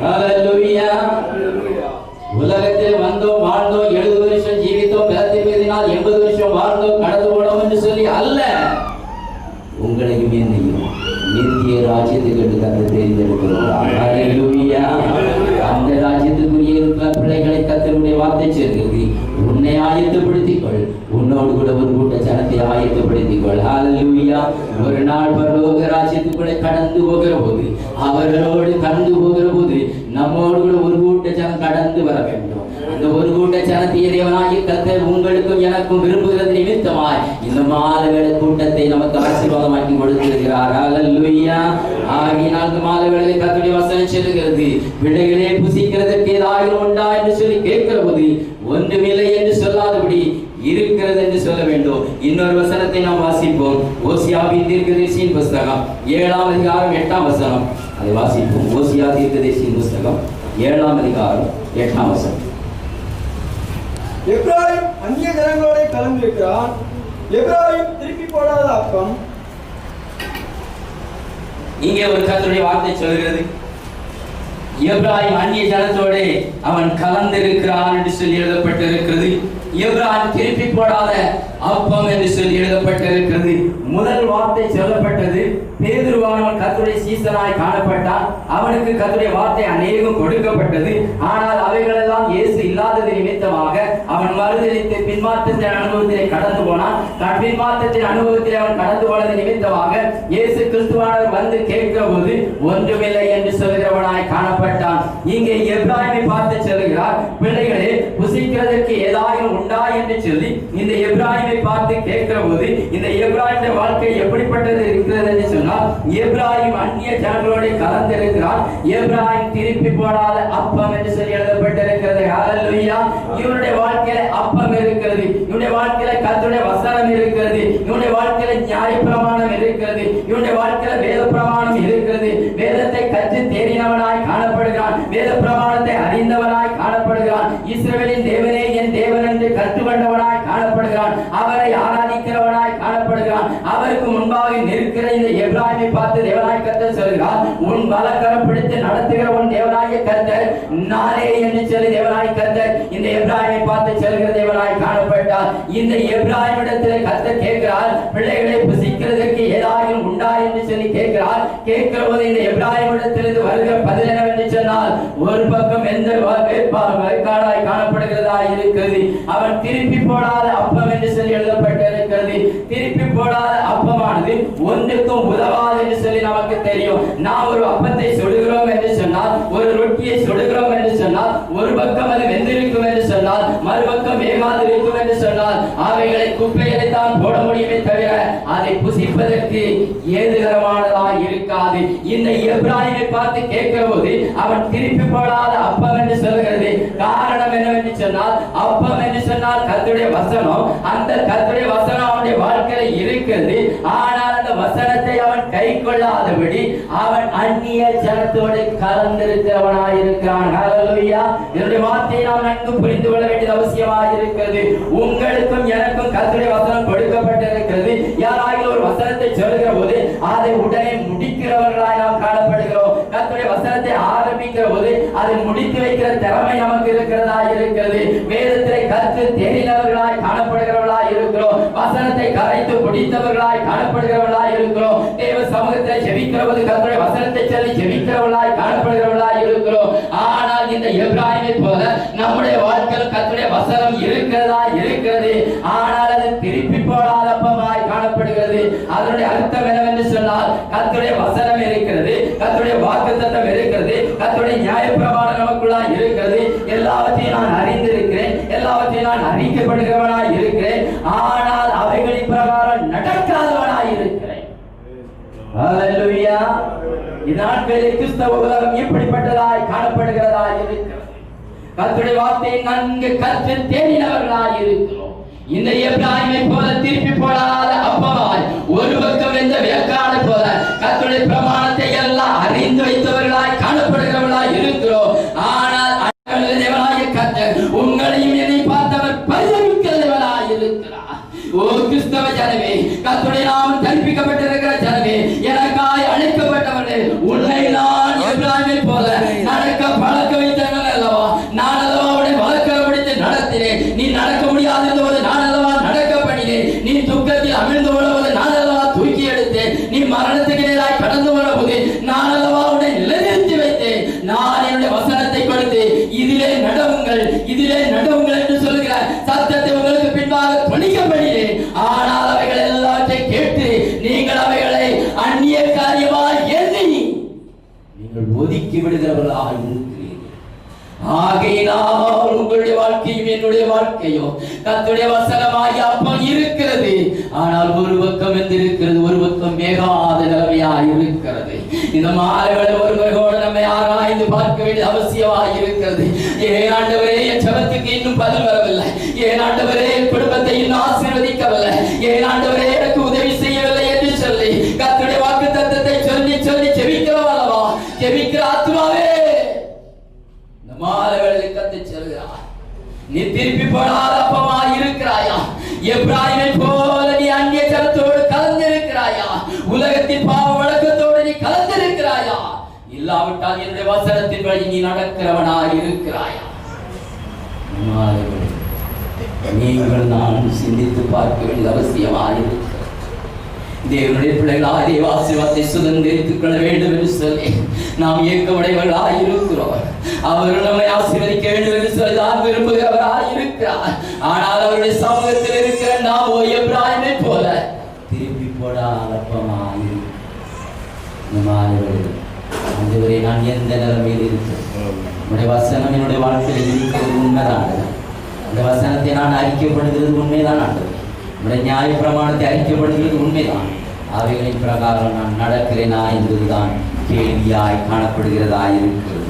ஹல்லேலூயா. உலகத்தில் வந்தோம், வாழ்ந்தோம், 70 வருஷம் ஜீவித்தோம், பலத்தின் மீதினால் 80 வருஷம் வாழ்ந்தோம், கடந்து போனோம் என்று சொல்லி அல்ல, உங்களையும் என்னையும் நித்திய ராஜ்யத்துக்கு கர்த்தர் தேர்ந்தெடுக்கிறார். ஹல்லேலூயா. அந்த ராஜ்யத்துக்குரிய இருக்கிற பிள்ளைகளை கர்த்தருடைய வார்த்தை சேர்க்கிறது, உன்னை ஆயத்தப்படுத்திக் கொள், உன்னோடு கூட ஒரு கூட்ட ஜனத்தை ஆயத்தப்படுத்திக் கொள். ஹல்லேலூயா. ஒரு நாள் பரலோக ராஜ்யத்துக்குள்ளே கடந்து போகிற போது, அவர்களோடு கடந்து போகிற போது நம்மோடு கூட ஒரு கூட்ட ஜனம் கடந்து வர வேண்டும். அந்த ஒரு கூட்ட ஜனத்திய தேவனாகிய கர்த்தர் உங்களுக்கும் எனக்கும் விரும்புகிறது நிமித்தமாய் இந்த மாதவேளை கூட்டத்தை நமக்கு ஆசீர்வாதமாக்கி கொடுத்திருக்கிறார். ஹல்லேலூயா. ஆகினால் இந்த மாதவேளையிலே கர்த்தருடைய வசனம் சொல்லுகிறது, பிள்ளைகளே புசிக்கிறதற்கு ஏதாவது உண்டா என்று சொல்லி கேட்கிற போது ஒன்றுமில்லை என்று சொல்லாதபடி இருக்கிறது என்று சொல்ல வேண்டும். இன்னொரு வசனத்தை நாம் வாசிப்போம். ஓசியாவின் தீர்க்கதரிசியின் புஸ்தகம் 7ஆம் அதிகாரம் 8ஆம் வசனம். அதை வாசிப்போம். ஓசியா தீர்க்கதரிசியின் புஸ்தகம் 7ஆம் அதிகாரம் 8ஆம் வசனம். எப்ராயிம் அந்நிய ஜனங்களோட கலந்திருக்கிறான், எப்ராயிம் திருப்பி போடாத அப்பம். இங்கே ஒரு கர்த்தருடைய வார்த்தை சொல்கிறது, எப்ராயிம் அந்நிய ஜனத்தோட அவன் கலந்திருக்கிறான் என்று சொல்லி எழுதப்பட்டிருக்கிறது. எப்ராயிம் திருப்பி போடாத அப்பம் என்று சொல்லி எழுதப்பட்டிருக்கிறது. முதல் வார்த்தை சொல்லப்பட்டது, பேதுருவானவன் கர்த்தருடைய சீசனாய் காணப்பட்டான். அவனுக்கு கர்த்தருடைய வார்த்தை அநேகம் கொடுக்கப்பட்டது. ஆனால் அவைகளெல்லாம் இயேசு இல்லாதது நிமித்தமாக அவன் மறுதலித்து பின்மாற்றத்தின் அனுபவத்திலே கடந்து போனான். பின்மாற்றத்தின் அனுபவத்திலே அவன் கடந்து போனது நிமித்தமாக இயேசு கிறிஸ்துவானவர் வந்து கேட்கிற போது ஒன்றுமில்லை என்று சொல்கிறவனாய் காணப்பட்டான். இங்கே எப்ராயிமை பார்த்து சொல்கிறார், பிள்ளைகளே புசிக்கிறதற்கு ஏதாவது உண்டா என்று சொல்லி இந்த எப்ராயிமை பார்த்து கேட்கிற போது, இந்த எப்ராயிமுடைய வாழ்க்கை எப்படிப்பட்டது இருக்கிறது என்று சொன்னால், எப்ராயிம் அந்நிய ஜனங்களோடு கலந்திருக்கிறான். எப்ராயிம் திருப்பி போடாத அப்பம் என்று சொல்லி எழுதப்பட்டிருக்கிறது. ஹல்லேலூயா. இவனுடைய வாழ்க்கையில அப்பம் இருக்கிறது, இவனுடைய வாழ்க்கையில கர்த்தருடைய வசனம் இருக்கிறது, இவனுடைய வாழ்க்கையில நியாயப்பிரமாணம் இருக்கிறது, இவனுடைய வாழ்க்கையில வேத பிரமாணம் இருக்கிறது. வேதத்தை கற்று தேறினவனாய் காணப்படுகிறான், வேத பிரமாணத்தை அறிந்தவனாய் காணப்படுகிறான். இஸ்ரவேலின் தேவனே என் தேவன் என்று கற்றுக்கொண்டவனாய் காணப்படுகிறான், அவரை ஆராதிக்கிறவனாய் காணப்படுகிறான். அவருக்கு முன்பாக நிற்கிற இந்த எப்ராயிமை பார்த்து தேவனாய் கர்த்தர் சொல்கிறார், உன் வலக்கரம் பிடித்து நடத்துகிற உன் தேவனாகிய கர்த்தர் நானே என்று சொல்லி தேவனாய் கர்த்தர் இந்த எப்ராயிமை பார்த்து சொல்கிற தேவனாய் காணப்பட்டார். இந்த எப்ராயிமிடத்தில் கர்த்தர் கேட்கிறார், பிள்ளைகளை புசிக்கிறதற்கு ஏதாவது உண்டா என்று சொல்லி கேட்கிறார். கேட்கிற போது இந்த எப்ராயிமிடத்திலிருந்து வருகிற பதில் என்னவென்று சொன்னால், ஒரு பக்கம் எந்த வயக்காடாய் காணப்படுகிறதா இருக்கிறது. அவன் திருப்பி போடாத அப்பம் என்று சொல்லி எழுதப்பட்டிருக்கிறது. திருப்பி போடாத அப்பமானது ஒன்றுக்கும் உதவாது என்று சொல்லி நமக்கு தெரியும். நாம் ஒரு அப்பத்தை சுடுகிறோம் என்று சொன்னால், ஒரு ரொட்டியை சுடுகிறோம் என்று சொன்னால், ஒரு பக்கம் அது வெந்திருக்கும் என்று சொன்னால், மறுபக்கம் வேகாது இருக்கும் என்று சொன்னால், அவைகளை குப்பைகளை தான் போட முடியுமே தவிர அதை புசிப்பதற்கு ஏதுகரமானதாக இருக்காது. இந்த எப்ராயிமை பார்த்து கேட்கிற போது அவன் திருப்பி போடாத அப்பம் என்று சொல்கிறது. காரணம் என்னவென்று சொன்னால், அப்பம் என்று சொன்னால் கர்த்தருடைய வசனம். அந்த கர்த்தருடைய வசனம் அவனுடைய வாழ்க்கையில இருக்கிறது. ஆனால் அந்த வசனத்தை அவன் கை கொள்ளாதபடி அவன் அந்நிய ஜனத்தோடு கலந்திருக்கிறவனாய் இருக்கிறான். ஹல்லேலூயா. என்னுடைய வார்த்தையை நாம் நன்கு புரிந்து கொள்ள வேண்டியது அவசியமாய் இருக்கிறது. உங்களுக்கும் எனக்கும் கர்த்தருடைய வசனம் கொடுக்கப்பட்டிருக்கிறது. யாராவது ஒரு வசனத்தை சொல்கிற போது அதை உடனே முடிக்கிறவர்களாய் நாம் காணப்படுகிறோம். கர்த்தருடைய வசனத்தை ஆரம்பிக்கிற போது அதை முடித்து வைக்கிற திறமை நமக்கு இருக்கிறதா இருக்கிறது. வேதத்திலே கற்று தேறினவர்களாய் காணப்படுகிறவர்களாய் இருக்கிறோம். வசனத்தை கரைத்து முடித்தவர்களாய் காணப்படுகிறவர்களாய் இருக்கிறோம். தேவ சமூகத்தை ஜெபிக்கிற போது கர்த்தருடைய வசனத்தை சொல்லி ஜெபிக்கிறவர்களாய் காணப்படுகிறவர்களாய் இருக்கிறோம். ஆனால் இந்த எப்ராயிமை போல நம்முடைய வாழ்க்கையில் கர்த்தருடைய வசனம் இருக்கிறதா இருக்கிறது. ஆனால் அது திருப்பி போடாத அப்பமாய் காணப்படுகிறது. அதனுடைய அர்த்தம் என்னவென்று சொன்னால், கர்த்தருடைய வசனம் இருக்கிறது, கர்த்தருடைய வாக்குத்தத்தம் இருக்கிறது, கர்த்தருடைய நியாயப்பிரமாணம் நமக்குள்ளாய் இருக்கிறது. எல்லாவற்றையும் நான் அறிந்திருக்கிறேன், எல்லாவற்றையும் நான் அறிக்கப்படுகிறவனாய் இருக்கிறேன். ஆனால் அவைகளின் பிரகாரம் நடக்காதவனாய் இருக்கிறேன். ஹல்லேலூயா. இந்நாட்களில் கிறிஸ்தவ உலகம் இப்படிப்பட்டதாய் காணப்படுகிறதாய் இருக்கிறது. கர்த்தருடைய வார்த்தையை நன்கு கற்று தேடினவர்களாய் இருக்கிறோம். இந்த எப்ராயிமை போல திருப்பி போடாத அப்பமாய், ஒரு பக்கம் எந்த வேக்காடை போல கர்த்தருடைய பிரமாணத்தை எல்லாம் அறிந்து வைத்தவர்களாய் காணப்படுகிறவர்களாய் இருக்கிறோம். ஆனால் தேவனாகிய கர்த்தர் உங்களையும் என்னை பார்த்தவர் பரிதபிக்கிறவராய் இருக்கிறார். ஓ கிறிஸ்தவ ஜனமே, கர்த்தருடைய நாமம் தரிப்பிக்கப்பட்டிருக்கிற ஜனமே, எனக்காய் அழைக்கப்பட்டவர்களே, உன்னை நான் எப்ராயிமை போல நடக்க பழக்க வைத்தவன் அல்லவா? நான் அல்லவா உன்னை வளர்க்க பிடித்து நடத்தினேன். நீ நடக்க முடியாது என்பது நான் அல்லவா நடக்க பண்ணினேன். நீ துக்கத்தில் அமிழ்ந்து போடுவது நான் அல்லவா தூக்கி எடுத்தேன். நீ மரணத்துக்கு நேராய் கடந்து போடுவது நான் அல்லவா உன்னை நிலைநிறுத்தி வைத்தேன். நான் என்னுடைய வசனத்தை கொடுத்து இதிலே நடவுங்கள், இதிலே நடவுங்கள் என்று சொல்லுகிற சத்தத்தை உங்களுக்கு பின்பாக துணிக்கப்படினேன். ஆனால் அவைகள் எல்லாவற்றையும் கேட்டு நீங்கள் அவைகளை அந்நிய காரியமாய் எண்ணி நீங்கள் ஒதுக்கி விடுகிறவர்களாக இருக்கிறீர்கள். ஆகையினால் உங்களுடைய வாழ்க்கையும் என்னுடைய வாழ்க்கையோ கர்த்தருடைய வசனமாகிய அப்பம் இருக்கிறது. ஆனால் ஒரு பக்கம் இருக்கிறது, ஒரு பக்கம் வேகாத நிலைமையாய் இருக்கிறது. இந்த மாலைகளை ஒருவரோடு நம்மை ஆராய்ந்து பார்க்க வேண்டிய அவசியமாய் இருக்கிறது. ஏன் ஆண்டவரே என் ஜெபத்துக்கு இன்னும் பதில் வரவில்லை? ஏன் ஆண்டவரே என் குடும்பத்தை இன்னும் ஆசீர்வதிக்கவில்லை? ஏன் ஆண்டவரே எனக்கு உதவி செய்யவில்லை என்று சொல்லி கர்த்தருடைய வாக்குத்தத்தத்தை சொல்லி சொல்லி ஜெபிக்கிறோம் அல்லவா? ஜெபிக்கிற ஆத்துமாவே, மாலைகளில் கத்து செல்கிறார். நீ திருப்பி போடாத அப்பமாய் இருக்கிறாயா? எப்ராயிமை போல நீ அந்நிய ஜனத்தோடு கலந்திருக்கிறாயா? உலகத்தின் பாவ வழக்கத்தோடு நீ கலந்திருக்கிறாயா? இல்லாவிட்டால் என்னுடைய வசனத்தின் வழி நீ நடக்கிறவனாய் இருக்கிறாயா? நீங்கள் நான் சிந்தித்து பார்க்க வேண்டியது அவசியமாயிருக்கிறது. தேவனுடைய பிள்ளைகளாய் தேவ ஆசீர்வாதத்தை சுதந்திரித்துக் கொள்ள வேண்டும் என்று சொல்லி நாம் இயக்கமுடையவர்களாய் இருக்கிறோம். அவர்கள் நம்மை ஆசீர்வதிக்க வேண்டும் என்று சொல்லி தான் விரும்புகிறவராய் இருக்கிறார். ஆனால் அவருடைய சமூகத்தில் இருக்கிற நாம் எப்ராயிமை போல திருப்பி போடாத அப்பமாய் ஆண்டவரே, நான் எந்த நிலைமையில் இருக்கிறேன்? உன்னுடைய வசனம் என்னுடைய வாழ்க்கையில் இருக்கிறது உண்மைதான். அந்த வசனத்தை நான் அறிக்கப்படுகிறது உண்மைதான் ஆண்டவரே. நம்முடைய நியாய பிரமாணத்தை அறிக்கப்படுகிறது உண்மைதான். அவைகளின் பிரகாரம் நான் நடக்கிறேனா என்பதுதான் கேள்வியாய் காணப்படுகிறதாய் இருக்கிறது.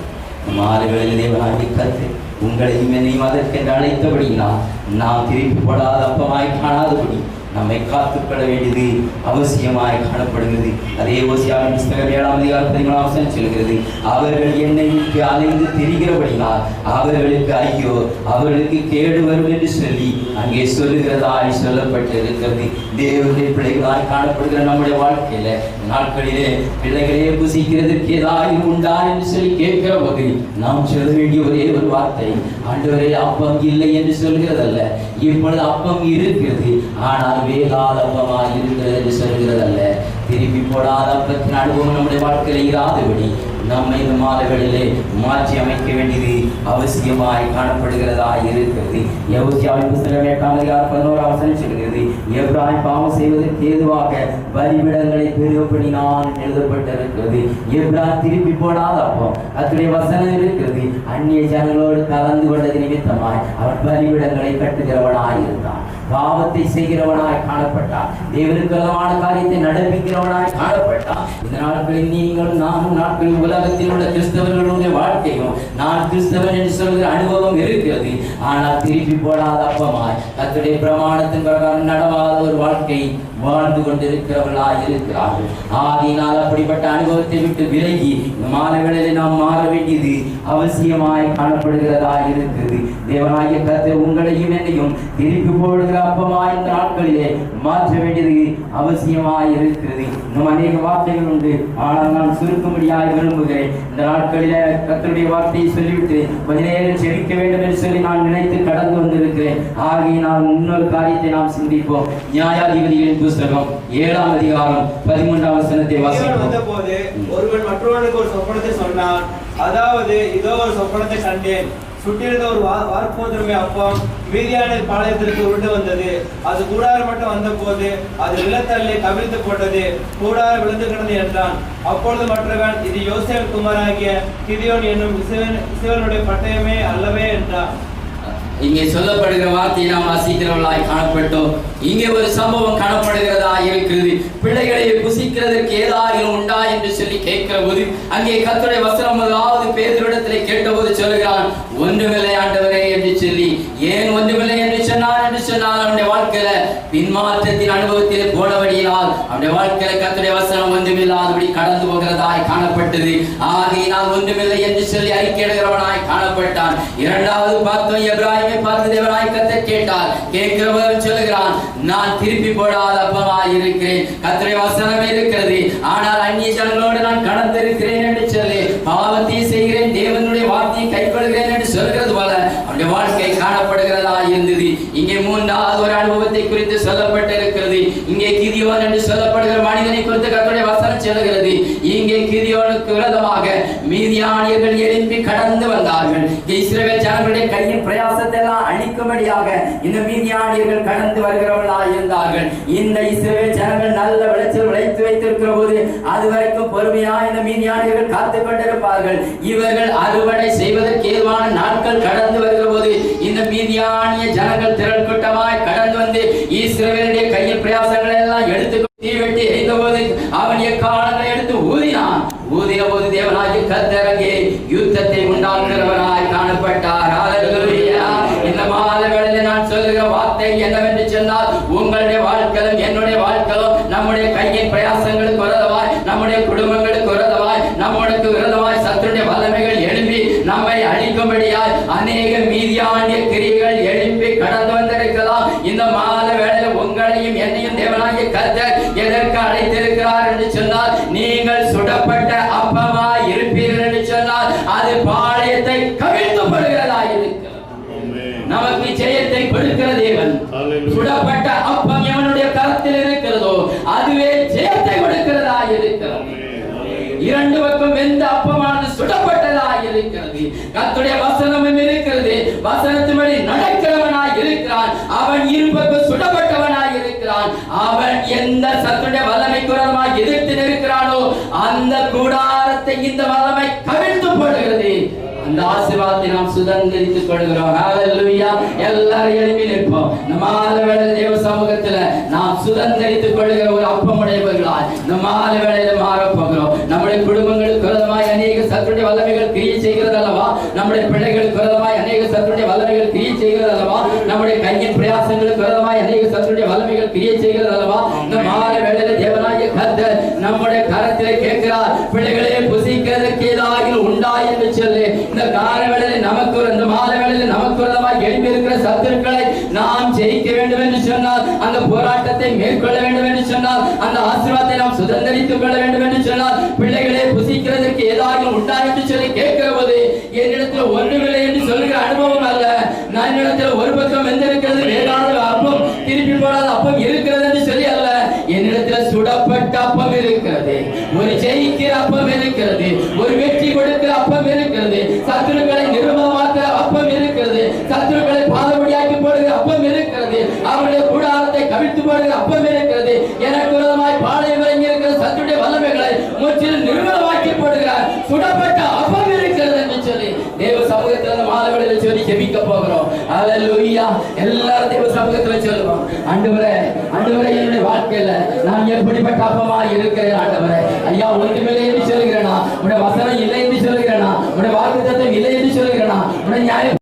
மாலைகளில் தேவனாகிய கர்த்தர் உங்களையும் என்னையும் அதற்கென்று அழைத்தபடியினால் நாம் திருப்பி போடாத அப்பமாய் காணாதபடி நம்மை காத்துக்கொள்ள வேண்டியது அவசியமாய் காணப்படுகிறது. அதே ஓசியாவின் புஸ்தகம் 7ஆம் அதிகாரம் 13ஆம் வசனம் சொல்கிறது, அவர்கள் என்னை விட்டு அலைந்து திரிகிறபடினால் அவர்களுக்கு ஐயோ, அவர்களுக்கு கேடு வரும் என்று சொல்லி அங்கே சொல்லுகிறதாய் சொல்லப்பட்டிருக்கிறது. தேவனுடைய பிள்ளைகளாய் காணப்படுகிற நம்முடைய வாழ்க்கையில நாட்களிலே பிள்ளைகளே புசிக்கிறதுக்கு ஏதாவது உண்டா என்று சொல்லி கேட்கிற போது நாம் சொல்ல வேண்டிய ஒரே ஒரு வார்த்தை, ஆண்டவரே அப்பம் இல்லை என்று சொல்கிறதல்ல, இப்பொழுது அப்பம் இருக்கிறது, ஆனால் வேகாத அப்பமாய் இருக்கிறது என்று சொல்கிறதல்ல. திருப்பி போடாத அப்பத்தின் அனுபவம் நம்முடைய வாழ்க்கையில் இராதபடி நம்மை இந்த மாதங்களிலே மாற்றி அமைக்க வேண்டியது அவசியமாய் காணப்படுகிறதா இருக்கிறது. யெகோசியாவின் புத்தகம் 8:11 சொல்கிறது, எப்ராயிம் பாவம் செய்வதற்கு ஏதுவாக பலிபீடங்களை பெருகப்படினான் எழுதப்பட்டிருக்கிறது. எப்ராயிம் திருப்பி போடாத அப்போ கர்த்தருடைய வசனம் இருக்கிறது. அந்நிய ஜனங்களோடு கலந்து கொண்டது நிமித்தமாய் அவன் பலிபீடங்களை கட்டுகிறவனாய் இருந்தான். பாவத்தை செய்கிறவனாய் காணப்பட்டான். தேவனுக்கு விரோதமான காரியத்தை நடப்பிக்கிறவனாய் காணப்பட்டான். இந்த நாட்களில் நீங்களும் நானும் நாட்களில் உலகத்தில் உள்ள கிறிஸ்தவர்களுடைய வாழ்க்கையும் நான் கிறிஸ்தவன் என்று சொல்கிற அனுபவம் இருக்கிறது. ஆனால் திருப்பி போடாத அப்பமாய் கர்த்தருடைய பிரமாணத்தின் பிரகாரம் நடவாத ஒரு வாழ்க்கை வாழ்ந்து கொண்டிருக்கிறவர்களாய் இருக்கிறார்கள். ஆதியினால் அப்படிப்பட்ட அனுபவத்தை விட்டு விலகி இந்த மாதங்களில் நாம் மாற வேண்டியது அவசியமாய் காணப்படுகிறதா இருக்கிறது. தேவனாகிய கர்த்தர் உங்களையும் என்னையும் திருப்பி போடுகிற அப்பமாய் இந்த நாட்களிலே மாற்ற வேண்டியது அவசியமாய் இருக்கிறது. இன்னும் அநேக வார்த்தைகள் உண்டு, ஆனால் நான் சுருக்கும்படியாய் விரும்புகிறேன். இந்த நாட்களிலே கர்த்தருடைய வார்த்தையை சொல்லிவிட்டு கொஞ்ச நேரம் செபிக்க வேண்டும் என்று சொல்லி நான் நினைத்து கடந்து வந்திருக்கிறேன். ஆகையினால் இன்னொரு காரியத்தை நாம் சிந்திப்போம். நியாயாதிபதிகளின் புஸ்தகம் 7ஆம் அதிகாரம் 13ஆம் வசனத்தை வாசிப்போம். ஒருவன் மற்றவனுக்கு ஒரு சொப்பனத்தை சொன்னான். அதாவது, இதோ ஒரு சொப்பனத்தை கண்டேன். சுட்டிருந்த ஒரு வார்க்கோதுமை அப்பம் மீதியானின் பாளையத்திற்கு உருண்டு வந்தது. அது கூடாரம் மட்டும் வந்த போது அது நிலத்தள்ளி கவிழ்த்து போட்டது. கூடாரம் விழுந்து கிடந்து என்றான். அப்பொழுது மற்றவன், இது யோசேப் குமாராகிய கிதியோன் என்னும் இஸ்ரவேலுடைய பட்டயமே அல்லவே என்றான். இங்கே சொல்லப்படுகிற வார்த்தையை நாம் வாசிக்கிறவர்களாய் காணப்பட்டோம். இங்கே ஒரு சம்பவம் காணப்படுகிறதா இருக்கிறது. பிள்ளைகளை புசிக்கிறதற்கு ஏதாவது உண்டா என்று சொல்லி கேட்கிற போது அங்கே கர்த்தருடைய வசனம் முதலாவது பேதுருவிடத்திலே கேட்டபோது சொல்கிறான், ஒன்றுமில்லை ஆண்டவரே என்று சொல்லி. ஏன் ஒன்றுமில்லை என்று சொன்னான் என்று சொன்னால் அவனுடைய வாழ்க்கையில பின்மாற்றத்தின் அனுபவத்தில் போனபடியினால் அவனுடைய வாழ்க்கையில கர்த்தருடைய வசனம் ஒன்றுமில்லாதபடி கடந்து போகிறதாய் காணப்பட்டது. ஆகையினால் ஒன்றுமில்லை என்று சொல்லி அறிக்கையிடுகிறவனாய் காணப்பட்டான். இரண்டாவது பார்த்தோம், எப்ராயிமை பார்த்து தேவனாய் கர்த்தர் கேட்டார். கேட்கிறவன் சொல்லுகிறான், நான் திருப்பி போடாத அப்பமாய் இருக்கிறேன். கர்த்தருடைய வசனம் இருக்கிறது, ஆனால் அந்நிய ஜனங்களோடு நான் கடந்திருக்கிறேன் என்று சொல்லி பாவத்தை செய்கிறேன், தேவனுடைய வார்த்தையை கைக்கொள்கிறேன் என்று சொல்கிறது போல அவனுடைய வாழ்க்கை காணப்படுகிறதா இருந்தது. இங்கே மூன்றாவது ஒரு அனுபவத்தை குறித்து சொல்லப்பட்டிருக்கிறது. இங்கே கிதியோன் என்று சொல்லப்படுகிற மனிதனை குறித்து கர்த்தருடைய வசனம் சொல்கிறது. இங்கே கிதியோனுக்கு விரோதமாக மீதியானியர்கள் எழும்பி கடந்து வந்தார்கள். இஸ்ரவேல் ஜனங்களுடைய கையின் பிரயாசத்தை எல்லாம் அழிக்கும்படியாக இந்த மீதியானியர்கள் கடந்து வருகிறவர்களாய் இருந்தார்கள். இந்த இஸ்ரவேல் ஜனங்கள் நல்ல விளைச்சல் விளைத்து வைத்திருக்கிற போது அதுவரைக்கும் பொறுமையாக இந்த மீதியானியர்கள் காத்துக் கொண்டிருப்பார்கள். இவர்கள் அறுவடை செய்வதற்கு ஏதுவான நாட்கள் கடந்து வருகிற போது இந்த மீதியானிய ஜனங்கள் திரள் கூட்டமாய் கடந்து வந்து இஸ்ரவேலுடைய கையின் பிரயாசங்களை எல்லாம் எடுத்து தீவெட்டி எரிந்த போது அவன் எக்காலங்களை எடுத்து ஊதினான். ஊதின போது தேவனாகிய கர்த்தர் அங்கே யுத்தத்தை உண்டாக்குகிறவராய் காணப்பட்டார். ஹல்லேலூயா. இந்த மாதங்களில் நான் சொல்லுகிற வார்த்தை என்னவென்று சொன்னால், உங்களுடைய வாழ்க்கையிலும் என்னுடைய வாழ்க்கையிலும் நம்முடைய கையின் பிரயாசங்களுக்கு விரோதமாய், நம்முடைய குடும்பங்களுக்கு விரோதமாய், நம்மளுக்கு விரோதமாய் சத்துருடைய வல்லமைகள் எழும்பி நம்மை அழிக்கும்படியாய் அநேக மீதியானிய கிரியைகள் எழும்பி கடந்து வந்திருக்கலாம். இந்த மாத வேளையில் உங்களையும் என்னையும் தேவனாகிய கர்த்தர் எதற்கு அழைத்திருக்கிறார் என்று சொன்னால், நீங்கள் சுடப்பட்ட அப்பமாய் இருப்பீர்கள் என்று சொன்னால் அது பாளையத்தை கவிழ்த்து படுகிறதா இருக்கிறது. நமக்கு ஜெயத்தை கொடுக்கிற தேவன். சுடப்பட்ட அப்பம் எவனுடைய கரத்தில் இருக்கிறதோ அதுவே ஜெயத்தை கொடுக்கிறதா இருக்கிறது. இரண்டு பக்கம் வெந்த அப்பமானது சுடப்பட்டதாய் இருக்கிறது. கர்த்தருடைய வசனமும் இருக்கிறது. வசனத்தின்படி நடக்கிறவனாய் இருக்கிறான். அவன் இருபக்கம் சுடப்பட்டவனாய் இருக்கிறான். அவன் எந்த சத்துடைய வல்லமைக்கு விரோதமாய் எதிர்த்து நிற்கிறானோ அந்த கூடாரத்தை இந்த வல்லமை கவிழ்த்து போடுகிறது. அந்த ஆசீர்வாதத்தை நாம் சுதந்திரித்துக் கொள்கிறோம். ஹல்லேலூயா. எல்லாரும் எழுப்பி நிற்போம். நம்ம ஆலவேளையில தேவ சமூகத்துல நாம் சுதந்திரித்துக் கொள்கிற ஒரு அப்பமுடையவர்களாய் நம்ம ஆலவேளையில மாறப் போகிறோம். நம்முடைய குடும்பங்களுக்கு விரோதமாய் அநேக சத்துடைய வல்லமைகள் கிரியை செய்கிறது அல்லவா? நம்முடைய பிள்ளைகளுக்கு விரோதமாய் அநேக சத்துடைய வல்லமைகள் கிரியை செய்கிறது அல்லவா? நம்முடைய கையின் பிரயாசங்களுக்கு விரோதமாய் அநேக சத்துடைய வல்லமைகள் கிரியை செய்கிறது அல்லவா? இந்த ஆலவேளையில தேவனாகிய கர்த்தர் நம்முடைய கரத்திலே கேட்கிறார், பிள்ளைகளே புசிக்கிறதற்கு ஏதாவது உண்டா என்று சொல்லி. இந்த காலவேளையில் நமக்கு இந்த மாதவேளையில் நமக்கு விரோதமாய் எழுப்பி இருக்கிற சத்துருக்களை நாம் ஜெயிக்க வேண்டும் என்று சொன்னால், அந்த போராட்டத்தை மேற்கொள்ள வேண்டும் என்று சொன்னால், அந்த ஆசீர்வாதத்தை நாம் சுதந்திரித்துக் கொள்ள வேண்டும் என்று சொன்னால், பிள்ளைகளே புசிக்கிறதற்கு ஏதாவது உண்டா என்று சொல்லி கேட்கிற போது என்னிடத்தில் ஒன்றுமில்லை என்று சொல்லுகிற அனுபவம் அல்ல. நான் என்னிடத்தில் ஒரு பக்கம் வெந்திருக்கிறது, வேறாத அப்பம் திருப்பி போடாத அப்பம் இருக்கிறது என்று சொல்லி அல்ல. என்னிடத்தில் சுடப்பட்ட அப்பம் இருக்கிறது, ஒரு ஜெயிக்கிற அப்பம் இருக்கிறது, ஒரு வெற்றி சமூகத்துல இந்த மாலை வேளையில சொல்லி ஜெபிக்க போகிறோம். ஹalleluya. எல்லாரும் தேவ சமூகத்துல சொல்லுவோம். ஆண்டவரே என்னுடைய வாழ்க்கையில நான் எப்படிப்பட்ட அப்பமா இருக்கிறேன் ஆண்டவரே. ஐயா ஒன்றுமில்லை என்று சொல்லுகிறேனா, உடைய வசனம் இல்லை என்று சொல்லுகிறேனா, உடைய வாக்குத்தத்தம் இல்லை என்று சொல்லுகிறேனா, உடைய நியாயம்